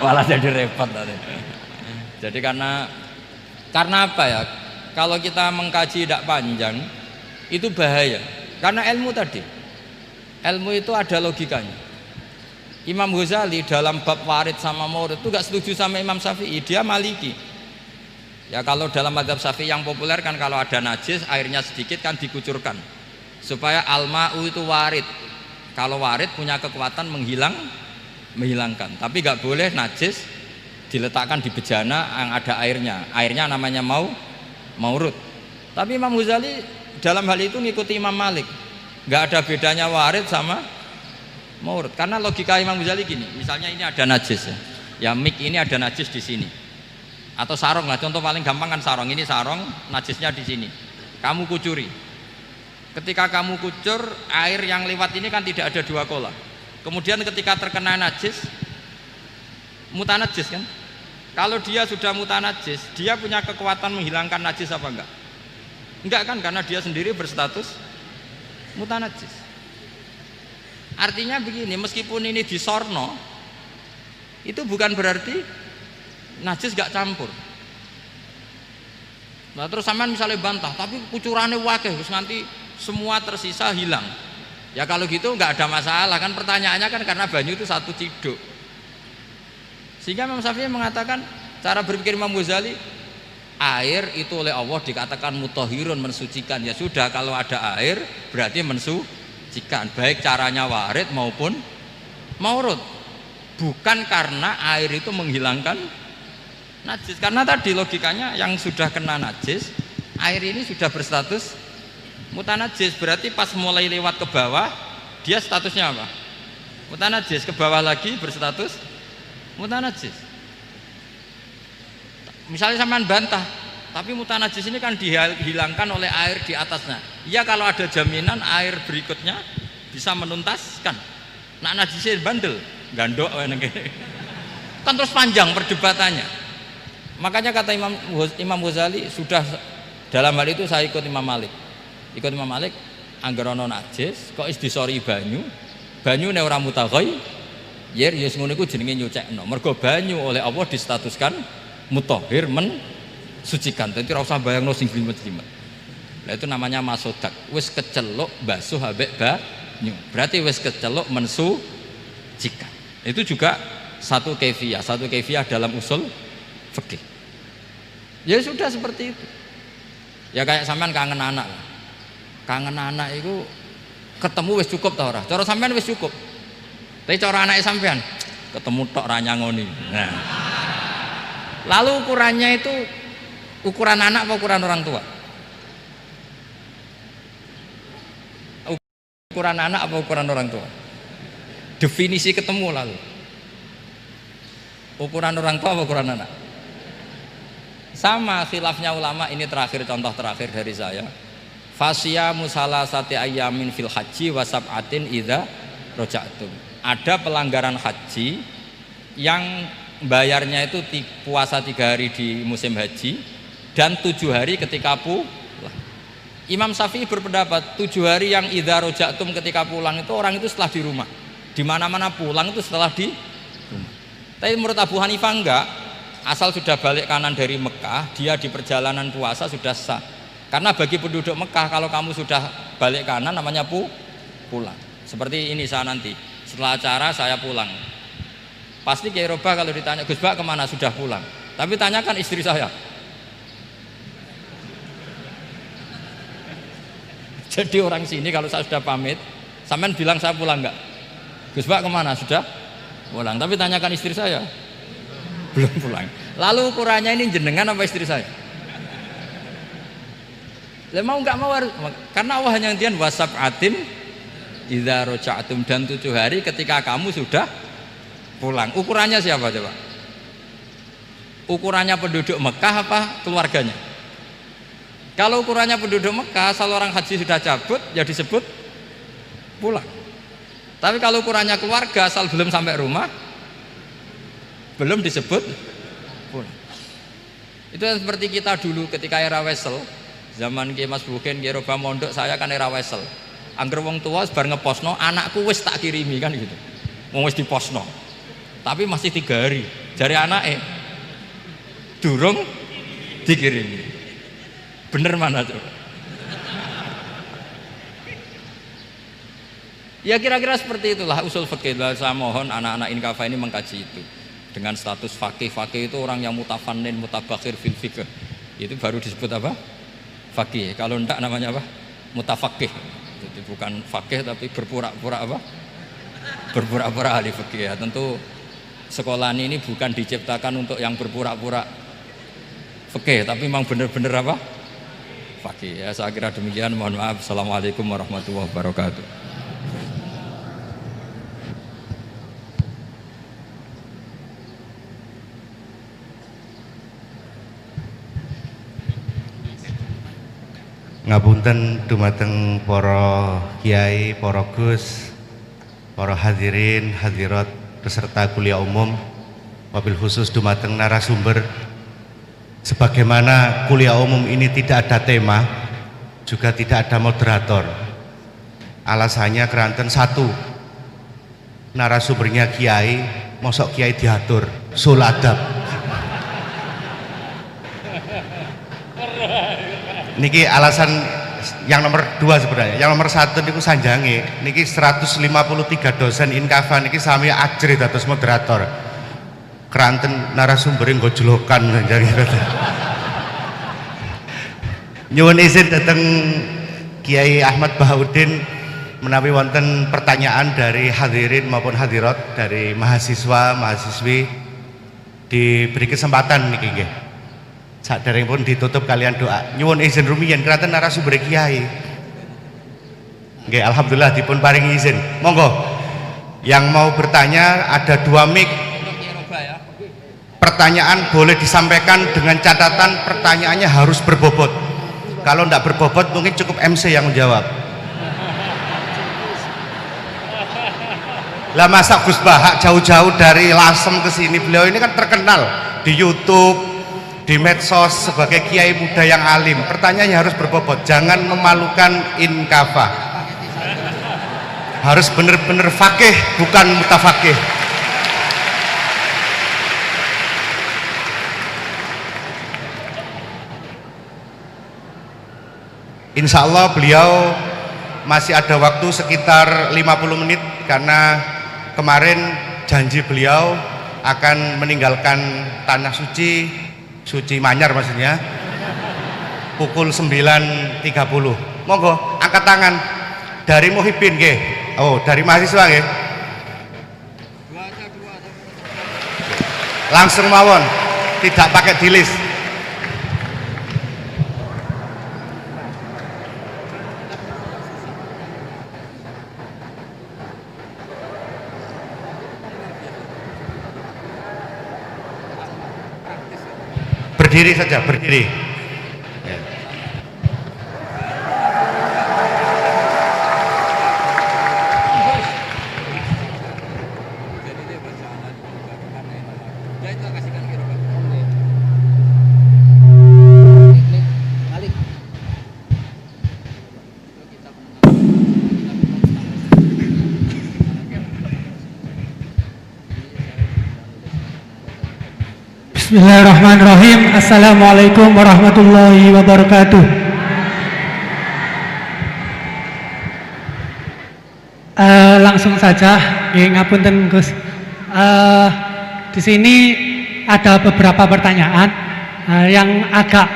S1: Malah jadi repot nanti. Jadi karena apa ya? Kalau kita mengkaji tidak panjang itu bahaya. Karena ilmu tadi, ilmu itu ada logikanya. Imam Ghazali dalam bab warid sama maurud itu gak setuju sama Imam Syafi'i, dia Maliki. Ya kalau dalam mazhab Syafi'i yang populer kan kalau ada najis airnya sedikit kan dikucurkan supaya al-ma'u itu warid. Kalau warid punya kekuatan menghilangkan. Tapi gak boleh najis diletakkan di bejana yang ada airnya. Airnya namanya maurud. Tapi Imam Ghazali dalam hal itu ngikuti Imam Malik. Gak ada bedanya warid sama maurud. Karena logika Imam Ghazali gini, misalnya ini ada najis ya. Ya mik ini ada najis di sini. Atau sarong lah, contoh paling gampang kan sarong. Ini sarong, najisnya di sini. Kamu kucuri. Ketika kamu kucur, air yang lewat ini kan tidak ada dua kola. Kemudian ketika terkena najis, mutanajis kan? Kalau dia sudah mutanajis, dia punya kekuatan menghilangkan najis apa enggak? Enggak kan, karena dia sendiri berstatus mutanajis. Artinya begini, meskipun ini disorno, itu bukan berarti najis gak campur. Nah terus sampean misalnya bantah, tapi kucurannya wakeh, terus nanti semua tersisa hilang. Ya kalau gitu nggak ada masalah kan, pertanyaannya kan karena banyu itu satu ciduk. Sehingga Imam Syafi'i mengatakan cara berpikir Imam Ghazali, air itu oleh Allah dikatakan mutahhirun, mensucikan. Ya sudah, kalau ada air berarti mensucikan, baik caranya warid maupun maurud. Bukan karena air itu menghilangkan najis, karena tadi logikanya yang sudah kena najis, air ini sudah berstatus mutanajis, berarti pas mulai lewat ke bawah dia statusnya apa? Mutanajis, ke bawah lagi berstatus mutanajis. Misalnya sampean bantah, tapi mutanajis ini kan dihilangkan oleh air di atasnya. Iya, kalau ada jaminan air berikutnya bisa menuntaskan. Nah najisnya bandel, gandok kan terus panjang perdebatannya. Makanya kata Imam Ghazali, sudah dalam hal itu saya ikut Imam Malik. Ikut Imam Malik, anggar ana najis kok is disori banyu nek ora mutaghayyir ya ngono iku jenenge nyucekno. Mergo banyu oleh Allah distatuskan mutahhir, mensucikan. Dadi ora usah bayangno sing glimet-glimet. Lah itu namanya masodak. Wis keceluk basuh ambek banyu. Berarti wis keceluk mensucikan. Itu juga satu kaifiah dalam usul fikih. Ya sudah seperti itu. Ya kayak sampean kangen anak. Kangen anak itu ketemu wis cukup ta ora? Cara sampean wis cukup. Tapi cara anake sampean ketemu tok ra nyangoni. Nah. Lalu ukurannya itu ukuran anak apa ukuran orang tua? Ukuran anak apa ukuran orang tua? Definisi ketemu lalu. Ukuran orang tua apa ukuran anak? Sama khilafnya ulama. Ini terakhir, contoh terakhir dari saya. Fasyamu salasati ayyamin fil haji wa sab'atin idza raja'tum. Ada pelanggaran haji yang bayarnya itu puasa 3 hari di musim haji dan 7 hari ketika pulang. Imam Syafi'i berpendapat 7 hari yang idza raja'tum ketika pulang itu orang itu setelah di rumah. Di mana-mana pulang itu setelah di rumah. Tapi menurut Abu Hanifah enggak. Asal sudah balik kanan dari Mekah, dia di perjalanan puasa sudah sah. Karena bagi penduduk Mekah, kalau kamu sudah balik kanan namanya pulang. Seperti ini saya nanti, setelah acara saya pulang. Pasti Kiai Robah kalau ditanya, Gus Bak kemana? Sudah pulang. Tapi tanyakan istri saya. Jadi orang sini kalau saya sudah pamit, sampean bilang saya pulang enggak? Gus Bak kemana? Sudah pulang. Tapi tanyakan istri saya. Belum pulang. Lalu ukurannya ini jenengan apa istri saya? Lah mau nggak mau harus, karena Allah hanya ngendikan wasab'atin idza raja'tum, dan 7 hari ketika kamu sudah pulang. Ukurannya siapa coba? Ukurannya penduduk Mekah apa keluarganya? Kalau ukurannya penduduk Mekah, asal orang haji sudah cabut ya disebut pulang. Tapi kalau ukurannya keluarga asal belum sampai rumah belum disebut pun. Itu seperti kita dulu ketika era wesel, zaman Ki Mas Bugen, Ki Roba Mondok, saya kan era wesel. Angger wong tua bar ngeposno, anakku wis tak kirimi kan gitu. Wong wis diposno. Tapi masih 3 hari. Jari anake durung dikirimi. Bener mana tuh? Ya kira-kira seperti itulah usul fikih. Saya mohon anak-anak Inkafa ini mengkaji itu. Dengan status fakih itu orang yang mutafannin, mutabakhir fil fikih. Itu baru disebut apa? Fakih. Kalau enggak namanya apa? Mutafakih. Jadi bukan fakih tapi berpura-pura apa? Berpura-pura ahli fikih. Ya, tentu sekolah ini bukan diciptakan untuk yang berpura-pura fikih, tapi memang benar-benar apa? Fakih. Ya, saya kira demikian. Mohon maaf. Assalamualaikum warahmatullahi wabarakatuh.
S2: Ngapunten dumateng para kiai, para gus, para hadirin, hadirat peserta kuliah umum, wabil khusus dumateng narasumber. Sebagaimana kuliah umum ini tidak ada tema, juga tidak ada moderator. Alasannya keranten satu, narasumbernya kiai, mosok kiai diatur, sul adab. Niki alasan yang nomor 2 sebenarnya. Yang nomor 1 niku sanjange niki 153 dosen Inkafa niki sami ajri dados moderator. Keranten narasumber nggo jlokan sanjange. Nyuwun izin dateng Kiai Ahmad Bahaudin menawi wonten pertanyaan dari hadirin maupun hadirat dari mahasiswa, mahasiswi diberi kesempatan niki nggih. Saderengipun ditutup kalian doa. Nyuwun izin rumiyin keranten narasumber kiai. Nggih, alhamdulillah dipun paringi izin. Monggo. Yang mau bertanya ada 2 mic. Pertanyaan boleh disampaikan dengan catatan pertanyaannya harus berbobot. Kalau tidak berbobot mungkin cukup MC yang menjawab. Lah masa Gus Bahak jauh-jauh dari Lasem ke sini, beliau ini kan terkenal di YouTube, di medsos sebagai kiai muda yang alim. Pertanyaannya harus berbobot, jangan memalukan Inkafa. Harus benar-benar fakih, bukan mutafakih. Insya Allah beliau masih ada waktu sekitar 50 menit karena kemarin janji beliau akan meninggalkan tanah suci Manyar maksudnya pukul 9.30. Monggo angkat tangan dari Muhibbin nggih. Oh, dari mahasiswa nggih. Langsung mawon, tidak pakai dilis. Berdiri saja, berdiri. Ya.
S3: Bismillahirrahmanirrahim. Assalamualaikum warahmatullahi wabarakatuh. Langsung saja, ngapunten Gus. Di sini ada beberapa pertanyaan yang agak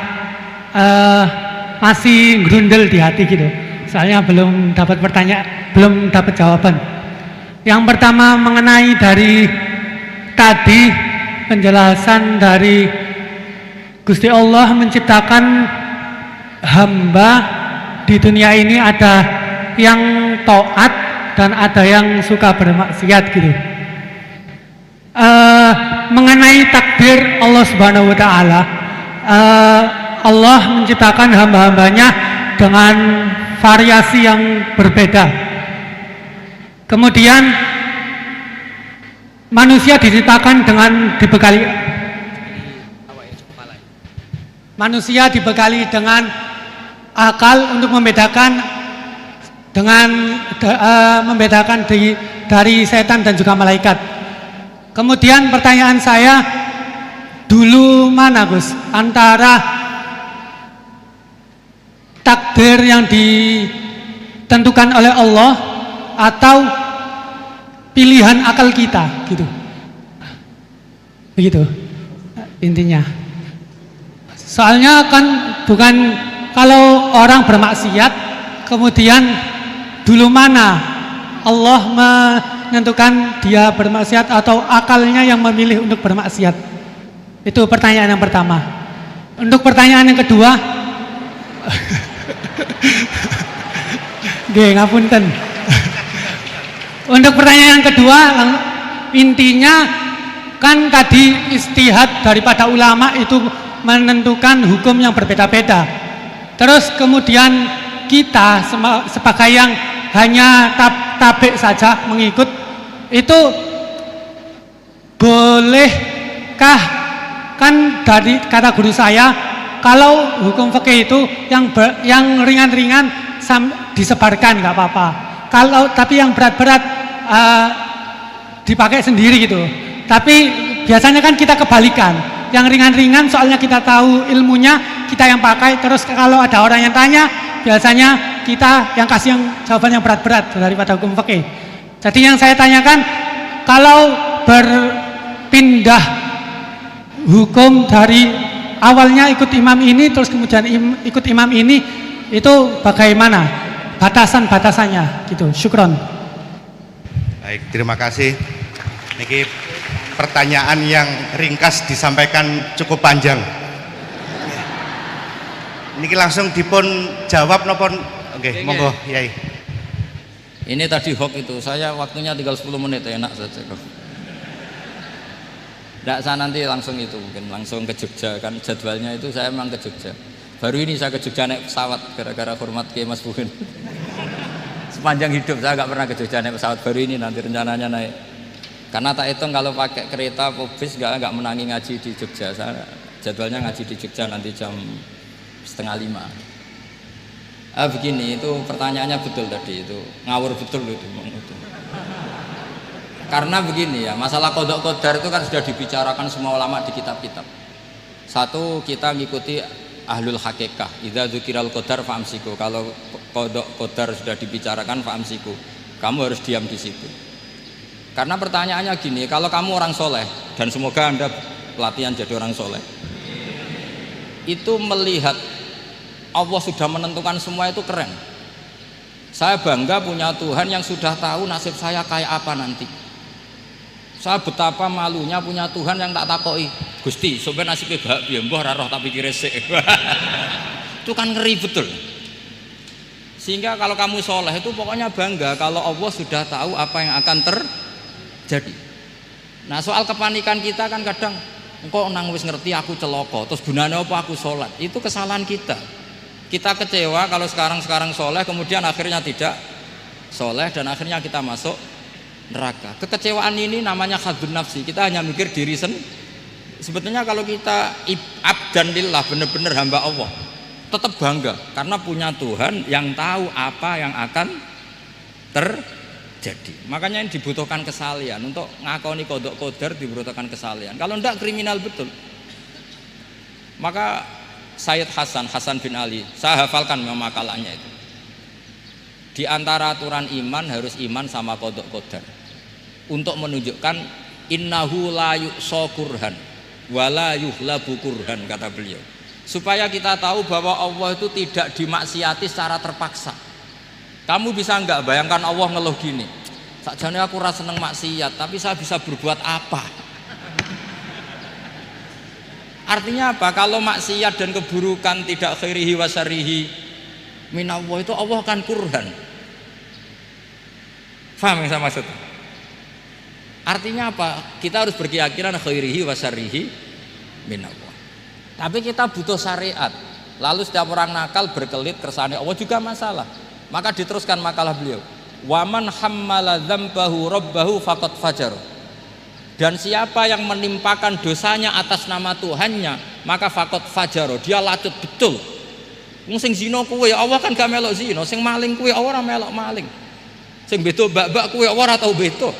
S3: masih grundel di hati gitu. Soalnya belum dapat jawaban. Yang pertama mengenai dari tadi penjelasan dari Gusti Allah menciptakan hamba di dunia ini, ada yang taat dan ada yang suka bermaksiat gitu. Mengenai takdir Allah Subhanahu wa Ta'ala, Allah menciptakan hamba-hambanya dengan variasi yang berbeda. Kemudian manusia diciptakan dengan dengan akal untuk membedakan dari setan dan juga malaikat. Kemudian pertanyaan saya, dulu mana Gus antara takdir yang ditentukan oleh Allah atau pilihan akal kita gitu. Begitu intinya. Soalnya kan bukan kalau orang bermaksiat kemudian dulu mana Allah menentukan dia bermaksiat atau akalnya yang memilih untuk bermaksiat. Itu pertanyaan yang pertama. Untuk pertanyaan yang kedua, ngapunten. Untuk pertanyaan yang kedua, intinya kan tadi istihad daripada ulama itu menentukan hukum yang berbeda-beda. Terus kemudian kita sebagai yang hanya tabik saja mengikut, itu bolehkah? Kan dari kata guru saya, kalau hukum fikih itu yang ringan-ringan disebarkan nggak apa-apa. Tapi yang berat-berat dipakai sendiri gitu. Tapi biasanya kan kita kebalikan. Yang ringan-ringan soalnya kita tahu ilmunya, kita yang pakai. Terus kalau ada orang yang tanya, biasanya kita yang kasih yang jawaban yang berat-berat daripada hukum fikih. Jadi yang saya tanyakan, kalau berpindah hukum dari awalnya ikut imam ini terus kemudian ikut imam ini, itu bagaimana batasan-batasannya gitu. Syukron.
S2: Baik, terima kasih. Niki pertanyaan yang ringkas disampaikan cukup panjang. Niki langsung dipun jawab nopon. Oke, monggo Yai.
S1: Ini tadi hoax itu, saya waktunya tinggal 10 menit, enak saja kok. Nggak, saya nanti langsung itu, mungkin langsung ke Jogja, kan jadwalnya itu saya memang ke Jogja. Baru ini saya ke Jogja naik pesawat, gara-gara hormat ke Mas Buhin. Sepanjang hidup saya nggak pernah ke Jogja naik pesawat, baru ini nanti rencananya naik. Karena tak hitung kalau pakai kereta atau bis nggak menangi ngaji di Jogja. Saya jadwalnya ngaji di Jogja nanti jam 4:30. Begini, itu pertanyaannya betul tadi, itu ngawur betul itu. Karena begini ya, masalah qadha qadar itu kan sudah dibicarakan semua ulama di kitab-kitab. Satu, kita ngikuti ahlul hakikah, idza dzukiral qadar fa'amsiku. Kalau qadha qadar sudah dibicarakan fa'amsiku, kamu harus diam di situ. Karena pertanyaannya gini, kalau kamu orang soleh, dan semoga Anda pelatihan jadi orang soleh, itu melihat Allah sudah menentukan semua, itu keren. Saya bangga punya Tuhan yang sudah tahu nasib saya kayak apa nanti. Saya betapa malunya punya Tuhan yang tak takoi, Gusti sampai nasibnya bahagia, mbah ra roh tapi kira sik. Itu kan ngeri betul. Sehingga kalau kamu soleh itu pokoknya bangga kalau Allah sudah tahu apa yang akan terjadi. Nah, soal kepanikan kita kan kadang engkau nang wis ngerti aku celoko, terus gunanya apa aku sholat? Itu kesalahan kita. Kita kecewa kalau sekarang soleh, kemudian akhirnya tidak soleh dan akhirnya kita masuk neraka. Kekecewaan ini namanya khadun nafsi. Kita hanya mikir diri sendiri. Sebetulnya kalau kita abdan lillah, benar-benar hamba Allah, tetap bangga karena punya Tuhan yang tahu apa yang akan terjadi. Makanya yang dibutuhkan kesalian untuk ngakoni qadha qadar, dibutuhkan kesalian. Kalau enggak kriminal betul. Maka Sayyid Hasan bin Ali, saya hafalkan makalahnya itu. Di antara aturan iman harus iman sama qadha qadar. Untuk menunjukkan innahu la yu'sa kurhan wa la yuhlabu kurhan, kata beliau. Supaya kita tahu bahwa Allah itu tidak dimaksiati secara terpaksa. Kamu bisa enggak bayangkan Allah ngeluh gini, sakjane aku ora seneng maksiat, tapi saya bisa berbuat apa? Artinya apa? Kalau maksiat dan keburukan tidak khairihi wa syarrihi minallah, itu Allah kan kurhan. Faham yang saya maksud? Artinya apa? Kita harus berkeyakinan khairihi wa syarrihi minallah. Tapi kita butuh syariat. Lalu setiap orang nakal berkelit kersane Allah juga masalah. Maka diteruskan makalah beliau, Waman hammala dzambahu rabbahu faqad fajar. Dan siapa yang menimpakan dosanya atas nama Tuhannya, maka faqad fajar, dia lacut betul. Wong sing zina kuwe Allah kan gak melok zina, sing maling kuwe ora melok maling. Sing beto bak-bak kuwe ora tau beto.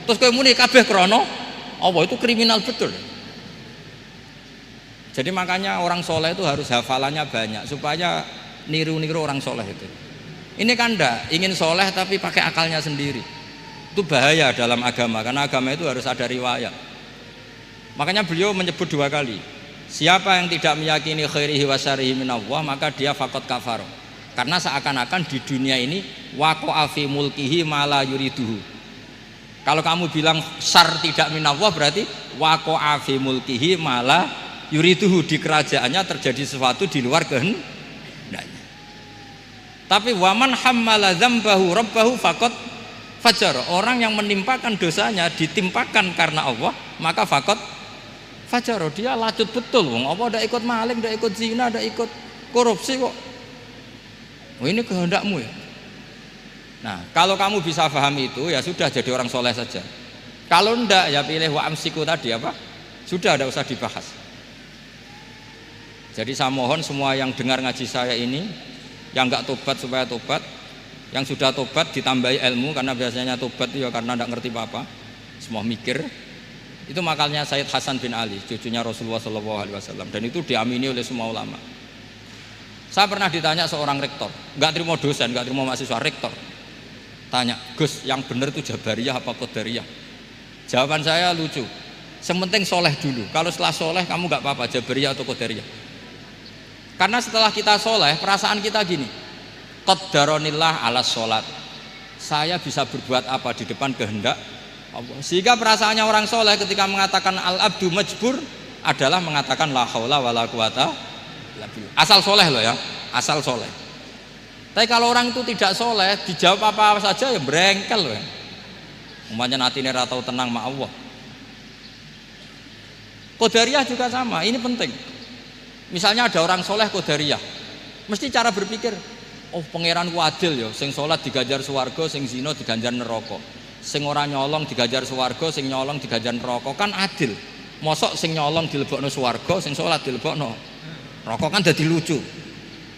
S1: Terus kowe muni kabeh krana Allah, itu kriminal betul. Jadi makanya orang soleh itu harus hafalannya banyak supaya niru-niru orang soleh itu. Ini kan ndak ingin soleh tapi pakai akalnya sendiri. Itu bahaya dalam agama, karena agama itu harus ada riwayat. Makanya beliau menyebut 2 kali. Siapa yang tidak meyakini khairihi wa syarrihi minallah, maka dia faqad kafar. Karena seakan-akan di dunia ini waqa'a fi mulkihi ma la yuriduhu. Kalau kamu bilang syar tidak minallah, berarti waqa'a fi mulkihi ma la yuriduhu, di kerajaannya terjadi sesuatu di luar kehendaknya. Tapi waman hammala dzambahu rabbahu faqad fajar, orang yang menimpakan dosanya ditimpakan karena Allah, maka faqad fajar, dia lacut betul. Wong apa ndak ikut maling, ndak ikut zina, ndak ikut korupsi kok. Oh, ini kehendakmu ya. Nah, kalau kamu bisa paham itu ya sudah, jadi orang soleh saja. Kalau ndak ya pilih wa amsiku tadi apa? Sudah, tidak usah dibahas. Jadi saya mohon semua yang dengar ngaji saya ini, yang enggak tobat supaya tobat, yang sudah tobat ditambahi ilmu, karena biasanya tobat itu ya karena enggak ngerti apa-apa, semua mikir. Itu makalnya Sayyid Hasan bin Ali, cucunya Rasulullah SAW, dan itu diamini oleh semua ulama. Saya pernah ditanya seorang rektor, enggak terima dosen, enggak terima mahasiswa, rektor. Tanya, Gus, yang benar itu Jabariyah apa Qadariyah? Jawaban saya lucu, sementing soleh dulu. Kalau setelah soleh kamu enggak apa-apa, Jabariyah atau Qadariyah. Karena setelah kita soleh, perasaan kita gini, qaddaronillah ala sholat, saya bisa berbuat apa di depan kehendak Allah. Sehingga perasaannya orang soleh ketika mengatakan al-abdu majbur adalah mengatakan la haula wala quwata illa billah. Asal soleh loh ya, asal soleh. Tapi kalau orang itu tidak soleh, dijawab apa saja ya brengkel loh ya. Umpamanya natine ra tau tenang ma Allah. Qadariyah juga sama, ini penting. Misalnya ada orang soleh Qadariyah, mesti cara berpikir, oh pangeranku adil ya, sing sholat diganjar swarga, sing zina diganjar neraka, sing ora nyolong diganjar swarga, sing nyolong diganjar neraka, kan adil. Mosok sing nyolong dilebokno swarga, sing sholat dilebokno neraka, kan jadi lucu.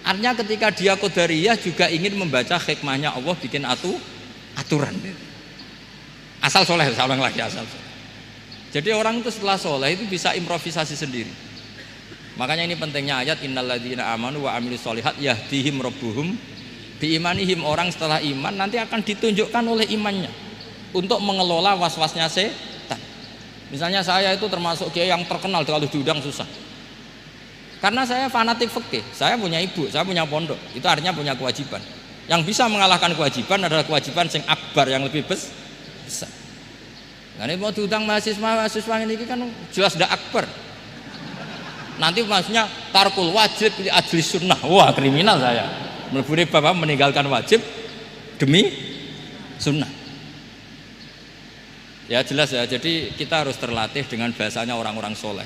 S1: Artinya ketika dia Qadariyah juga ingin membaca hikmahnya Allah bikin aturan. Asal soleh, saya ulang lagi, asal soleh. Jadi orang itu setelah soleh itu bisa improvisasi sendiri. Makanya ini pentingnya ayat innalladzina amanu wa amilus sholihat yahdihim rabbuhum biimanihim. Orang setelah iman nanti akan ditunjukkan oleh imannya untuk mengelola was-wasnya setan. Misalnya saya itu termasuk kiai yang terkenal kalau diundang susah. Karena saya fanatik fikih, saya punya ibu, saya punya pondok. Itu artinya punya kewajiban. Yang bisa mengalahkan kewajiban adalah kewajiban sing akbar, yang lebih besar. Nah, ini mau diundang mahasiswa ini kan jelas ndak akbar. Nanti maksudnya tarkul wajib li ajli sunnah. Wah, kriminal saya. Meleburi bapak meninggalkan wajib demi sunnah. Ya jelas ya. Jadi kita harus terlatih dengan bahasanya orang-orang soleh.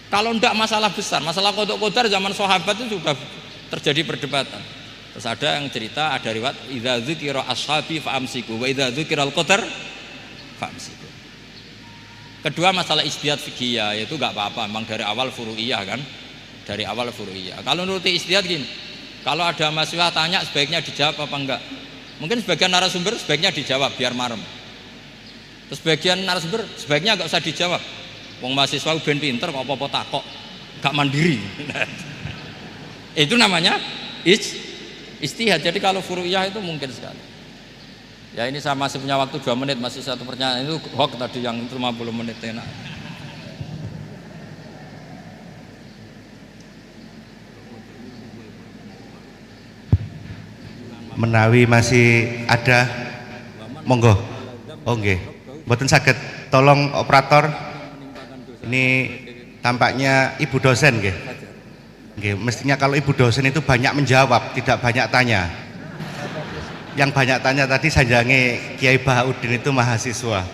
S1: Kalau ndak masalah besar, masalah qada qadar zaman sahabat itu sudah terjadi perdebatan. Terus ada yang cerita, ada riwayat idza dzukira ashabi fa amsiku wa idza dzukiral qadar fa amsiku. Kedua masalah ijtihad fikih, yaitu enggak apa-apa, memang dari awal furu'iyah kan, dari awal furu'iyah. Kalau nuruti ijtihad gini, kalau ada mahasiswa tanya sebaiknya dijawab apa enggak? Mungkin sebagian narasumber sebaiknya dijawab biar marem. Terus sebagian narasumber sebaiknya enggak usah dijawab. Wong mahasiswa ben pinter kok apa-apa takok, enggak mandiri. Itu namanya ijtihad. Jadi kalau furu'iyah itu mungkin sekali. Ya ini saya masih punya waktu 2 menit, masih satu pertanyaan. Itu hoax tadi yang 50 menit enak.
S2: Menawi masih ada, monggo. Oh nggih, mboten saged. Tolong operator. Ini tampaknya ibu dosen nggih. Nggih, mestinya kalau ibu dosen itu banyak menjawab, tidak banyak tanya. Yang banyak tanya tadi sanjange Kiai Bahauddin itu mahasiswa.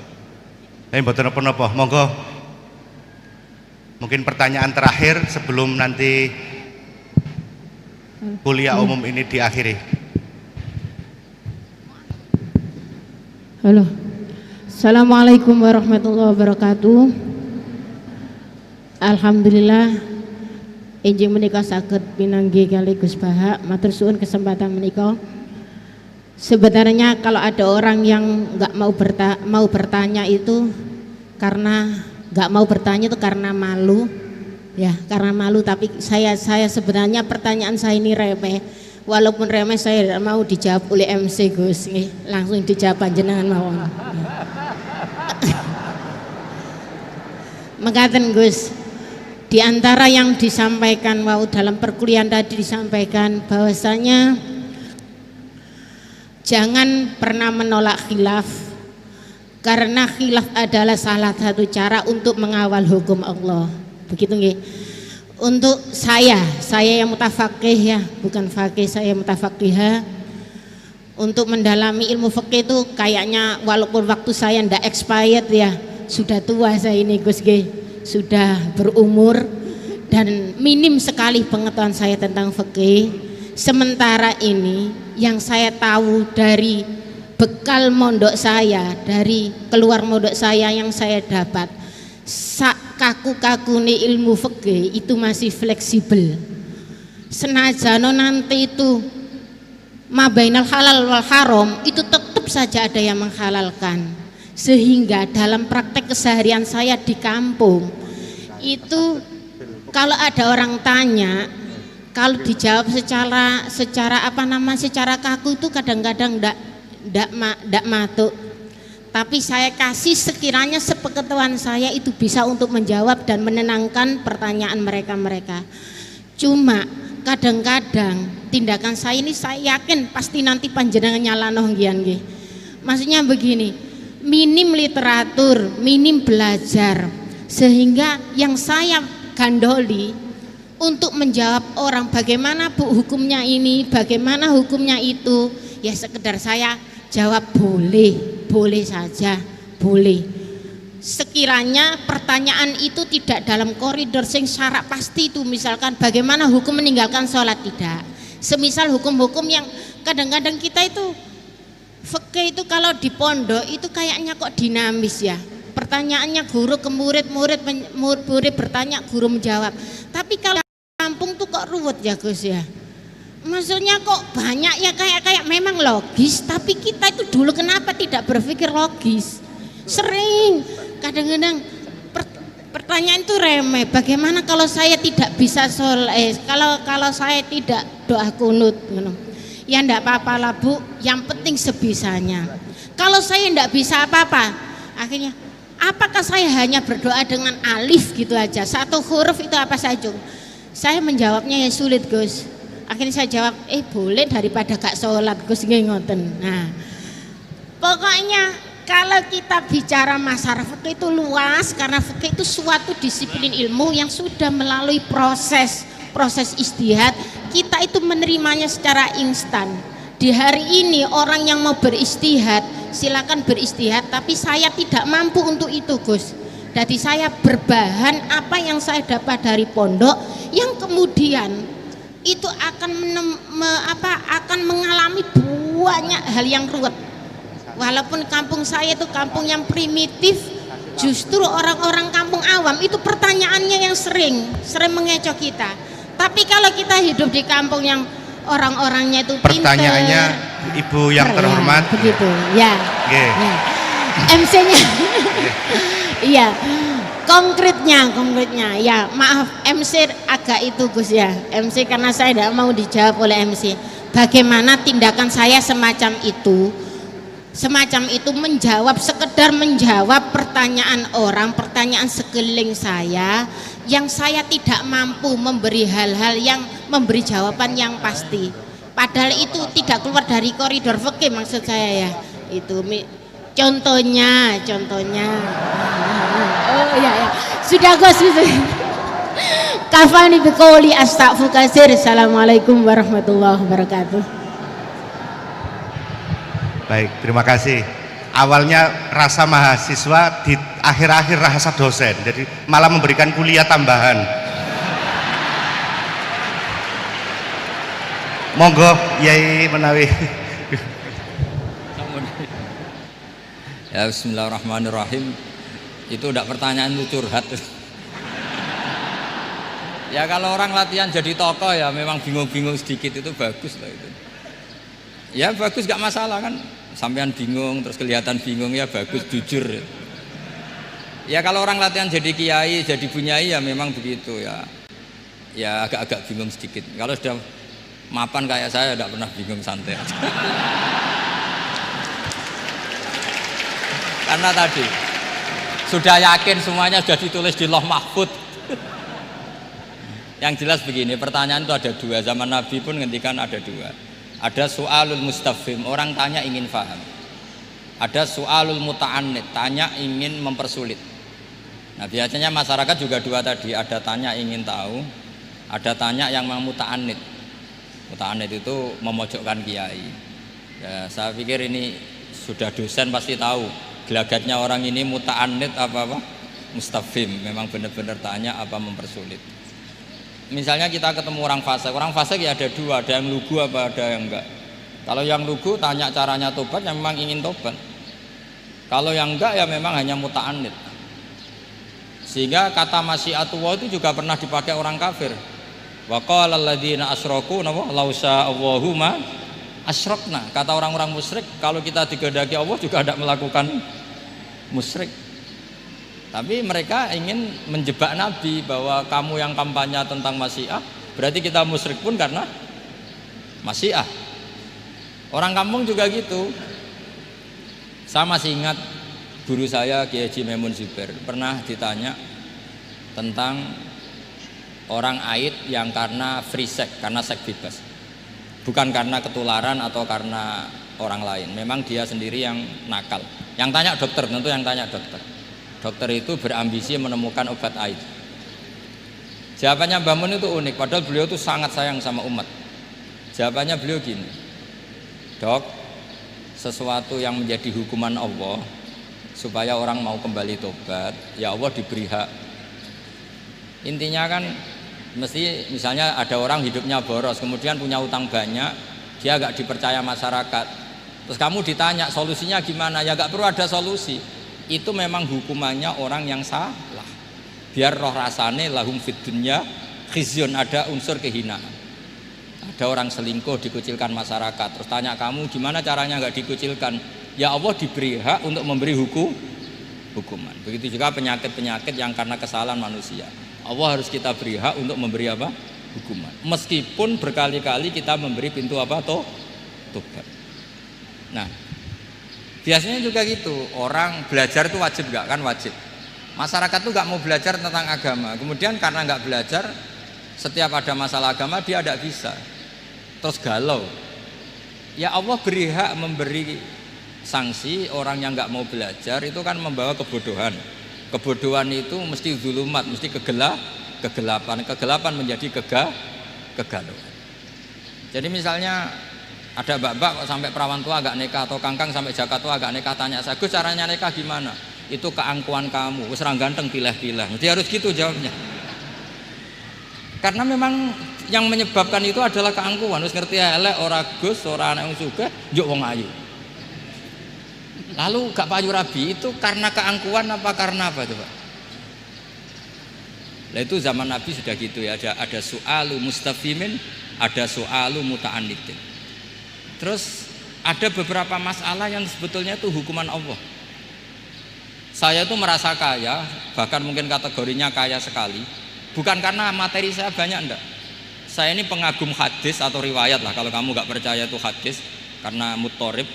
S2: Tapi mboten napa-napa, monggo. Mungkin pertanyaan terakhir sebelum nanti kuliah umum ini diakhiri.
S4: Halo. Assalamualaikum warahmatullahi wabarakatuh. Alhamdulillah enjing menika saged pinanggih kali Gus Bahak, matur suwun kesempatan menika. Sebenarnya kalau ada orang yang nggak mau bertanya itu karena nggak mau bertanya itu karena malu, ya karena malu. Tapi saya sebenarnya pertanyaan saya ini remeh, walaupun remeh saya tidak mau dijawab oleh MC Gus, langsung dijawab panjenengan mawon. Mengatakan Gus, di antara yang disampaikan dalam perkuliahan tadi disampaikan bahwasanya jangan pernah menolak khilaf, karena khilaf adalah salah satu cara untuk mengawal hukum Allah. Begitu nggih. Untuk saya yang mutafaqih ya, bukan faqih, saya mutafaqihah. Untuk mendalami ilmu fikih itu kayaknya walaupun waktu saya ndak expired ya, sudah tua saya ini Gus G. Sudah berumur dan minim sekali pengetahuan saya tentang fikih. Sementara ini yang saya tahu dari bekal mondok saya, dari keluar mondok saya yang saya dapat, kaku-kakune ilmu fikih itu masih fleksibel. Senajano nanti itu mabainal halal wal haram itu tetap saja ada yang menghalalkan. Sehingga dalam praktek keseharian saya di kampung itu kalau ada orang tanya, kalau dijawab secara kaku itu kadang-kadang ndak matuk. Tapi saya kasih sekiranya sepengetahuan saya itu bisa untuk menjawab dan menenangkan pertanyaan mereka. Cuma kadang-kadang tindakan saya ini saya yakin pasti nanti panjenengan nyalano nggih. Maksudnya begini, minim literatur, minim belajar, sehingga yang saya gandoli untuk menjawab orang bagaimana Bu hukumnya ini, bagaimana hukumnya itu, ya sekedar saya jawab boleh saja, boleh. Sekiranya pertanyaan itu tidak dalam koridor sing syarat pasti itu, misalkan bagaimana hukum meninggalkan sholat, tidak. Semisal hukum-hukum yang kadang-kadang kita itu fikih itu kalau di pondok itu kayaknya kok dinamis ya. Pertanyaannya guru ke murid bertanya, guru menjawab. Tapi kalau kampung tuh kok ruwet ya Gus ya. Maksudnya kok banyak ya kayak memang logis, tapi kita itu dulu kenapa tidak berpikir logis? Sering kadang-kadang pertanyaan itu remeh. Bagaimana kalau saya tidak bisa sholat? Kalau saya tidak doa kunut, ya enggak apa-apa lah Bu, yang penting sebisanya. Kalau saya enggak bisa apa-apa, akhirnya apakah saya hanya berdoa dengan alif gitu aja, satu huruf itu apa saja? Saya menjawabnya ya sulit Gus. Akhirnya saya jawab, boleh daripada gak sholat Gus ngoten. Nah, pokoknya kalau kita bicara masalah fikih itu luas, karena fikih itu suatu disiplin ilmu yang sudah melalui proses ijtihad. Kita itu menerimanya secara instan. Di hari ini orang yang mau beristihad silakan beristihad, tapi saya tidak mampu untuk itu Gus. Jadi saya berbahan apa yang saya dapat dari pondok, yang kemudian itu akan mengalami banyak hal yang ruwet. Walaupun kampung saya itu kampung yang primitif, justru orang-orang kampung awam itu pertanyaannya yang sering mengecoh kita. Tapi kalau kita hidup di kampung yang orang-orangnya itu
S2: pertanyaannya pinter, Ibu yang terhormat
S4: begitu ya, ya. MC-nya iya, konkretnya ya, maaf MC agak itu Gus ya, MC karena saya tidak mau dijawab oleh MC. Bagaimana tindakan saya semacam itu sekedar menjawab pertanyaan orang, pertanyaan sekeliling saya yang saya tidak mampu memberi hal-hal yang memberi jawaban yang pasti. Padahal itu tidak keluar dari koridor fikih maksud saya ya. Itu contohnya. Oh iya. Sudah Gus itu. Kafani biqouli astaghfiru katsir. Assalamualaikum warahmatullahi wabarakatuh.
S2: Baik, terima kasih. Awalnya rasa mahasiswa, di akhir-akhir rasa dosen, jadi malah memberikan kuliah tambahan. Monggo Yai menawi.
S1: Ya, bismillahirrahmanirrahim. Itu udah pertanyaan itu curhat. Ya kalau orang latihan jadi tokoh ya memang bingung-bingung sedikit itu bagus lah itu. Ya bagus gak masalah kan. Sampean bingung terus kelihatan bingung ya bagus jujur. Ya kalau orang latihan jadi kiai, jadi bunyai ya memang begitu ya. Ya agak-agak bingung sedikit. Kalau sudah mapan kayak saya tidak pernah bingung, santai aja. Karena tadi sudah yakin semuanya sudah ditulis di Lauh Mahfud. Yang jelas begini, pertanyaan itu ada dua. Zaman Nabi pun ngendikan ada dua. Ada su'alul mustafhim, orang tanya ingin paham. Ada su'alul muta'annid, tanya ingin mempersulit. Nah biasanya masyarakat juga dua tadi, ada tanya ingin tahu, ada tanya yang memang muta'annid. Muta'annid itu memojokkan kiai. Ya, saya pikir ini sudah dosen pasti tahu gelagatnya orang ini muta'annid apa mustafhim, memang benar-benar tanya apa mempersulit. Misalnya kita ketemu orang fasik ya ada dua, ada yang lugu apa ada yang enggak. Kalau yang lugu tanya caranya tobat, yang memang ingin tobat. Kalau yang enggak ya memang hanya muta'annid. Sehingga kata masyiatullah itu juga pernah dipakai orang kafir. Wa qala alladziina asyraku law sya'allahu ma asyrakna. Kata orang-orang musyrik, kalau kita dikehendaki Allah juga tidak melakukan musyrik. Tapi mereka ingin menjebak Nabi bahwa kamu yang kampanye tentang masyiah, berarti kita musyrik pun karena masyiah. Orang kampung juga gitu. Saya masih ingat guru saya Kiai Haji Maimun Zubair pernah ditanya tentang orang haid yang karena free sex, karena seks bebas. Bukan karena ketularan atau karena orang lain. Memang dia sendiri yang nakal. Yang tanya dokter, tentu yang tanya dokter. Dokter itu berambisi menemukan obat haid. Jawabannya Mbah Mun itu unik, padahal beliau itu sangat sayang sama umat. Jawabannya beliau gini, dok, sesuatu yang menjadi hukuman Allah supaya orang mau kembali tobat, ya Allah diberi hak. Intinya kan mesti misalnya ada orang hidupnya boros, kemudian punya utang banyak, dia agak dipercaya masyarakat. Terus kamu ditanya solusinya gimana? Ya gak perlu ada solusi. Itu memang hukumannya orang yang salah. Biar roh rasane lahum fid dunya khizyun, ada unsur kehinaan. Ada orang selingkuh dikucilkan masyarakat. Terus tanya kamu gimana caranya nggak dikucilkan? Ya Allah diberi hak untuk memberi hukuman. Begitu juga penyakit-penyakit yang karena kesalahan manusia. Allah harus kita beri hak untuk memberi apa? Hukuman. Meskipun berkali-kali kita memberi pintu apa? Tobat. Nah, biasanya juga gitu, orang belajar itu wajib nggak? Kan wajib. Masyarakat tuh nggak mau belajar tentang agama. Kemudian karena nggak belajar, setiap ada masalah agama dia tidak bisa. Terus galau. Ya Allah beri hak memberi sanksi orang yang nggak mau belajar itu kan membawa kebodohan. Kebodohan itu mesti zulumat, mesti kegelapan. Kegelapan menjadi kegalauan. Jadi misalnya ada mbak-mbak kok sampai perawan tua agak nikah, atau kangkang sampai jaka tua agak nikah, tanya saya, Gus caranya nikah gimana? Itu keangkuhan kamu, wis ra ganteng pilih-pilih. Mesti harus gitu jawabnya. Karena memang yang menyebabkan itu adalah keangkuhan. Wis ngerti elek ora Gus, ora anak wong sugih, njuk wong ayu. Lalu gak payu rabi itu karena keangkuhan apa karena apa coba? Nah itu zaman Nabi sudah gitu ya, ada su'alu mustafimin, ada su'alu muta'annidin. Terus ada beberapa masalah yang sebetulnya itu hukuman Allah. Saya itu merasa kaya, bahkan mungkin kategorinya kaya sekali, bukan karena materi saya banyak, enggak. Saya ini pengagum hadis atau riwayat lah, kalau kamu nggak percaya itu hadis, karena muttorib.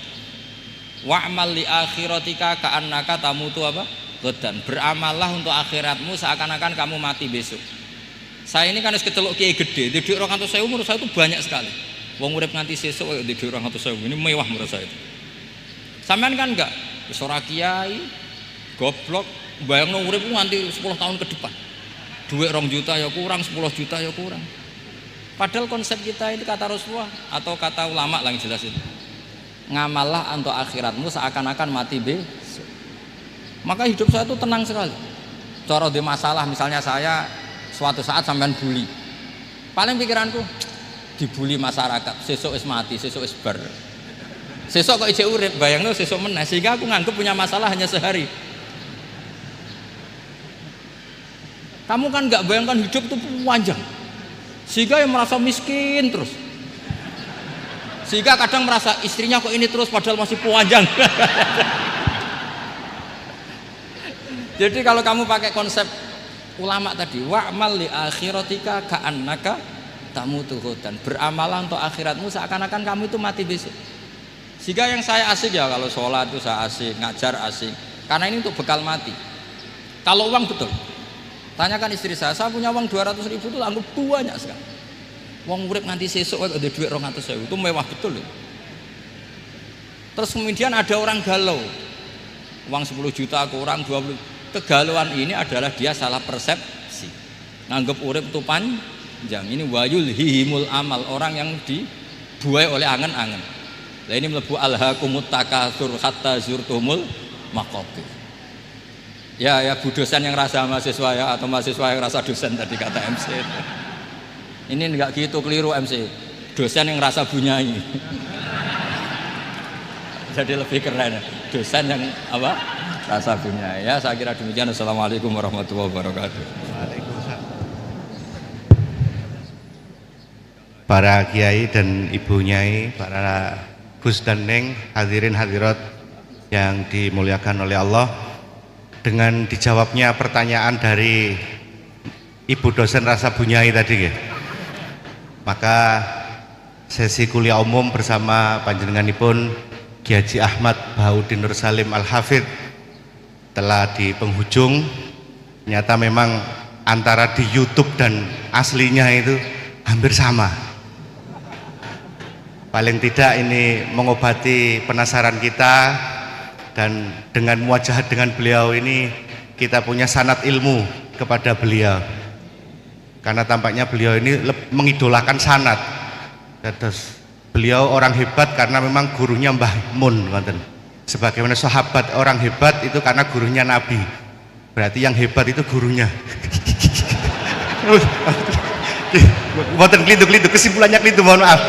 S1: Wa'mal li akhiratika ka'annaka tamutu apa? Ghadan. Beramallah untuk akhiratmu seakan-akan kamu mati besok. Saya ini kan harus keceluk kiai gede, di 200.000 menurut saya itu banyak sekali. Wong urip nganti sesuk kaya di 200.000 ini mewah menurut saya itu. Sampean kan enggak, wis ora kiai, goblok, bayangno urip nganti 10 tahun ke depan. Duit 2 juta ya kurang, 10 juta ya kurang. Padahal konsep kita ini kata Rasulullah atau kata ulama lah yang jelas itu. Ngamallah untuk akhiratmu seakan-akan mati besok. Maka hidup saya itu tenang sekali. Cara di masalah misalnya saya suatu saat sampean bully. Paling pikiranku dibully masyarakat, sesuk wis mati, sesuk wis bar. Sesuk kok ijek urip, bayangno sesuk meneh, sehingga aku nganggep punya masalah hanya sehari. Kamu kan nggak bayangkan hidup itu panjang, sehingga yang merasa miskin terus, sehingga kadang merasa istrinya kok ini terus padahal masih panjang. Jadi kalau kamu pakai konsep ulama tadi, wa'mal li akhiratika ka'annaka tamutu ghadan, beramalah untuk akhiratmu seakan-akan kamu itu mati besok. Sehingga yang saya asik ya kalau sholat itu saya asik, ngajar asik, karena ini untuk bekal mati. Kalau uang betul, tanyakan istri saya punya uang 200.000 itu anggap banyak sekali. Uang urip nganti sesuk ada duit 200.000 itu mewah betul. Terus kemudian ada orang galau, uang 10 juta kurang 20. Kegalauan ini adalah dia salah persepsi, nganggap urip itu panjang. Ini wayul hihimul amal, orang yang dibuai oleh angen-angen. Nah ini melebu alhaqumut takatsur hatta zurtumul maqabir. Ya bu dosen yang rasa mahasiswa ya, atau mahasiswa yang rasa dosen tadi kata MC. Ini enggak gitu, keliru MC. Dosen yang rasa bunyai. Jadi lebih keren. Dosen yang apa? Rasa bunyai. Ya saya kira demikian. Assalamualaikum warahmatullahi wabarakatuh.
S2: Waalaikumsalam. Para kiai dan ibu nyai, para Gus dan Neng, hadirin hadirat yang dimuliakan oleh Allah, dengan dijawabnya pertanyaan dari ibu dosen rasa bunyai tadi ya, maka sesi kuliah umum bersama panjenenganipun Kiai Haji Ahmad Bahauddin Nur Salim Al-Hafidh telah di penghujung. Ternyata memang antara di YouTube dan aslinya itu hampir sama. Paling tidak ini mengobati penasaran kita, dan dengan muwajahat dengan beliau ini kita punya sanad ilmu kepada beliau, karena tampaknya beliau ini mengidolakan sanad. Terus beliau orang hebat karena memang gurunya Mbah Mun, sebagaimana sahabat orang hebat itu karena gurunya Nabi, berarti yang hebat itu gurunya. Mboten klindu-klindu, kesimpulannya klindu, mohon maaf.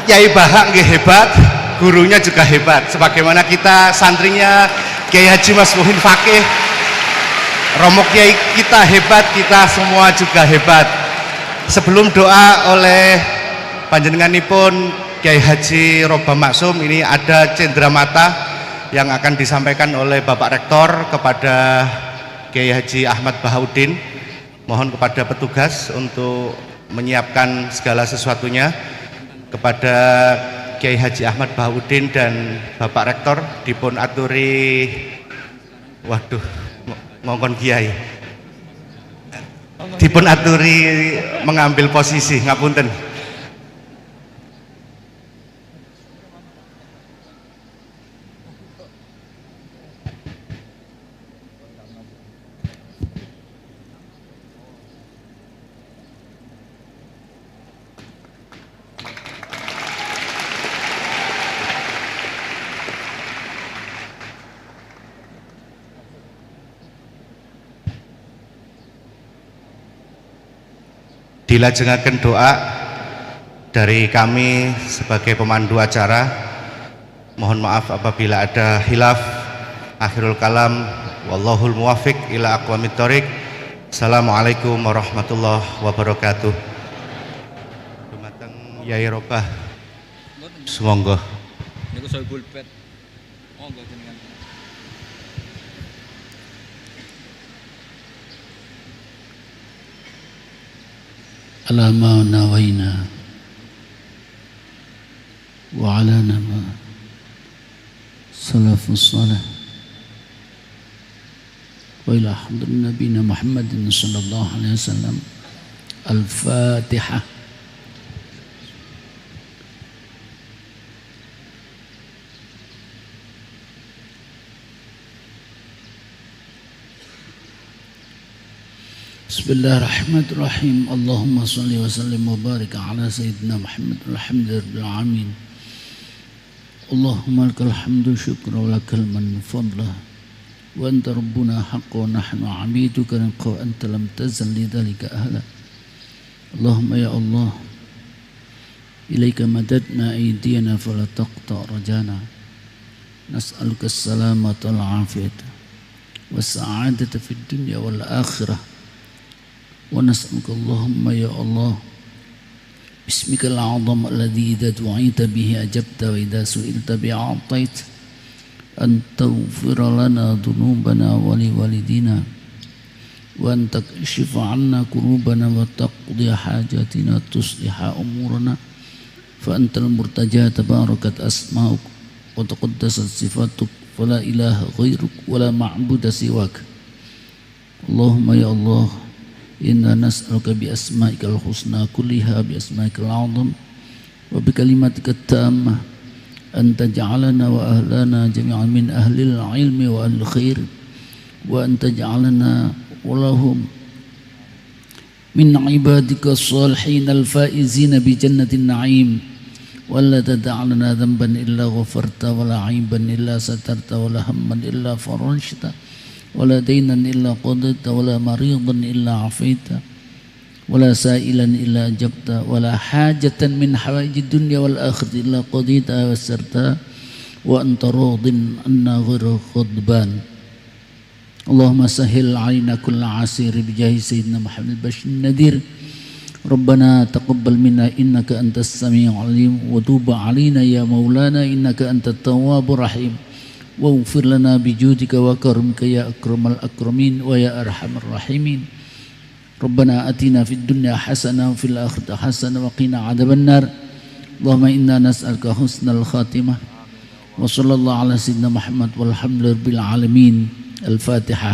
S2: Kiai Bahak nggih hebat, gurunya juga hebat. Sebagaimana kita santrinya Kiai Haji Mas Muhin Fakih, romo kiai kita hebat, kita semua juga hebat. Sebelum doa oleh panjenenganipun Kiai Haji Roba Maksum, ini ada cendramata yang akan disampaikan oleh Bapak Rektor kepada Kiai Haji Ahmad Bahauddin. Mohon kepada petugas untuk menyiapkan segala sesuatunya. Kepada Kiai Haji Ahmad Bahauddin dan Bapak Rektor dipun aturi, waduh ngongkon Kiai, dipun aturi mengambil posisi, ngapunten. Dilajengaken doa dari kami sebagai pemandu acara. Mohon maaf apabila ada khilaf. Akhirul kalam, wallahul muwafiq ila aqwamit thoriq. Assalamualaikum warahmatullahi wabarakatuh. Dumateng Yai Robah, sumangga.
S1: Niku saya pulpet. Monggo jenengan.
S5: Alama nawaina wa ala nama salafus salih wa ila hadrin nabiyina Muhammadin sallallahu alaihi wasallam. Al-Fatihah. Bismillahirrahmanirrahim. Allahumma salli wa sallim wa barik ala sayyidina Muhammad alhamdulillahil alamin. Allahumma lakal hamdu syukra wa lakal man fadlah wa anta rabbuna haqqa wa nahnu abiduka wa anta lam tazal lidzalika ahla. Allahumma ya Allah, إليك مددنا أيدينا فلا تقطع رجانا نسألك السلامة والعافية والسعادة في الدنيا والآخرة ونسألك اللهم يا الله باسمك الأعظم الذي إذا دعيت به أجبت وإذا سئلت به أعطيت أن تغفر لنا ذنوبنا ولوالدينا وأن تكشف عنا كروبنا وتقضي حاجاتنا تصلح أمورنا فأنت المرتجى تباركت أسماؤك وتقدست صفاتك فلا إله غيرك ولا معبود سواك اللهم يا الله إنا نسألك بأسمائك الحسنى كلها بأسمائك الأعظم وبكلماتك التامة أن تجعلنا وأهلنا جميعا من أهل العلم وأهل الخير وأن تجعلنا ولهم من عبادك الصالحين الفائزين بجنة النعيم ولا تدع لنا ذنبا إلا غفرت ولا عيبا إلا سترت ولا هما إلا فرجت ولا دينا إلا قضيت ولا مريضا إلا عافيت ولا سائلا إلا أجبت ولا حاجة من حوائج الدنيا والآخرة إلا قضيتها ويسرتها وأنت راض عنا غير غضبان اللهم سهل علينا كل عسير بجاه سيدنا محمد البشير النذير ربنا تقبل منا إنك أنت السميع العليم وتوب علينا يا مولانا إنك أنت التواب الرحيم واغفر لنا بجودك وكرمك يا أكرم الأكرمين ويا أرحم الراحمين ربنا أتنا في الدنيا حسنة وفي الآخرة حسنة وقنا عذاب النار اللهم إنا نسألك حسن الخاتمة وصلى الله على سيدنا محمد والحمد لله رب العالمين الفاتحة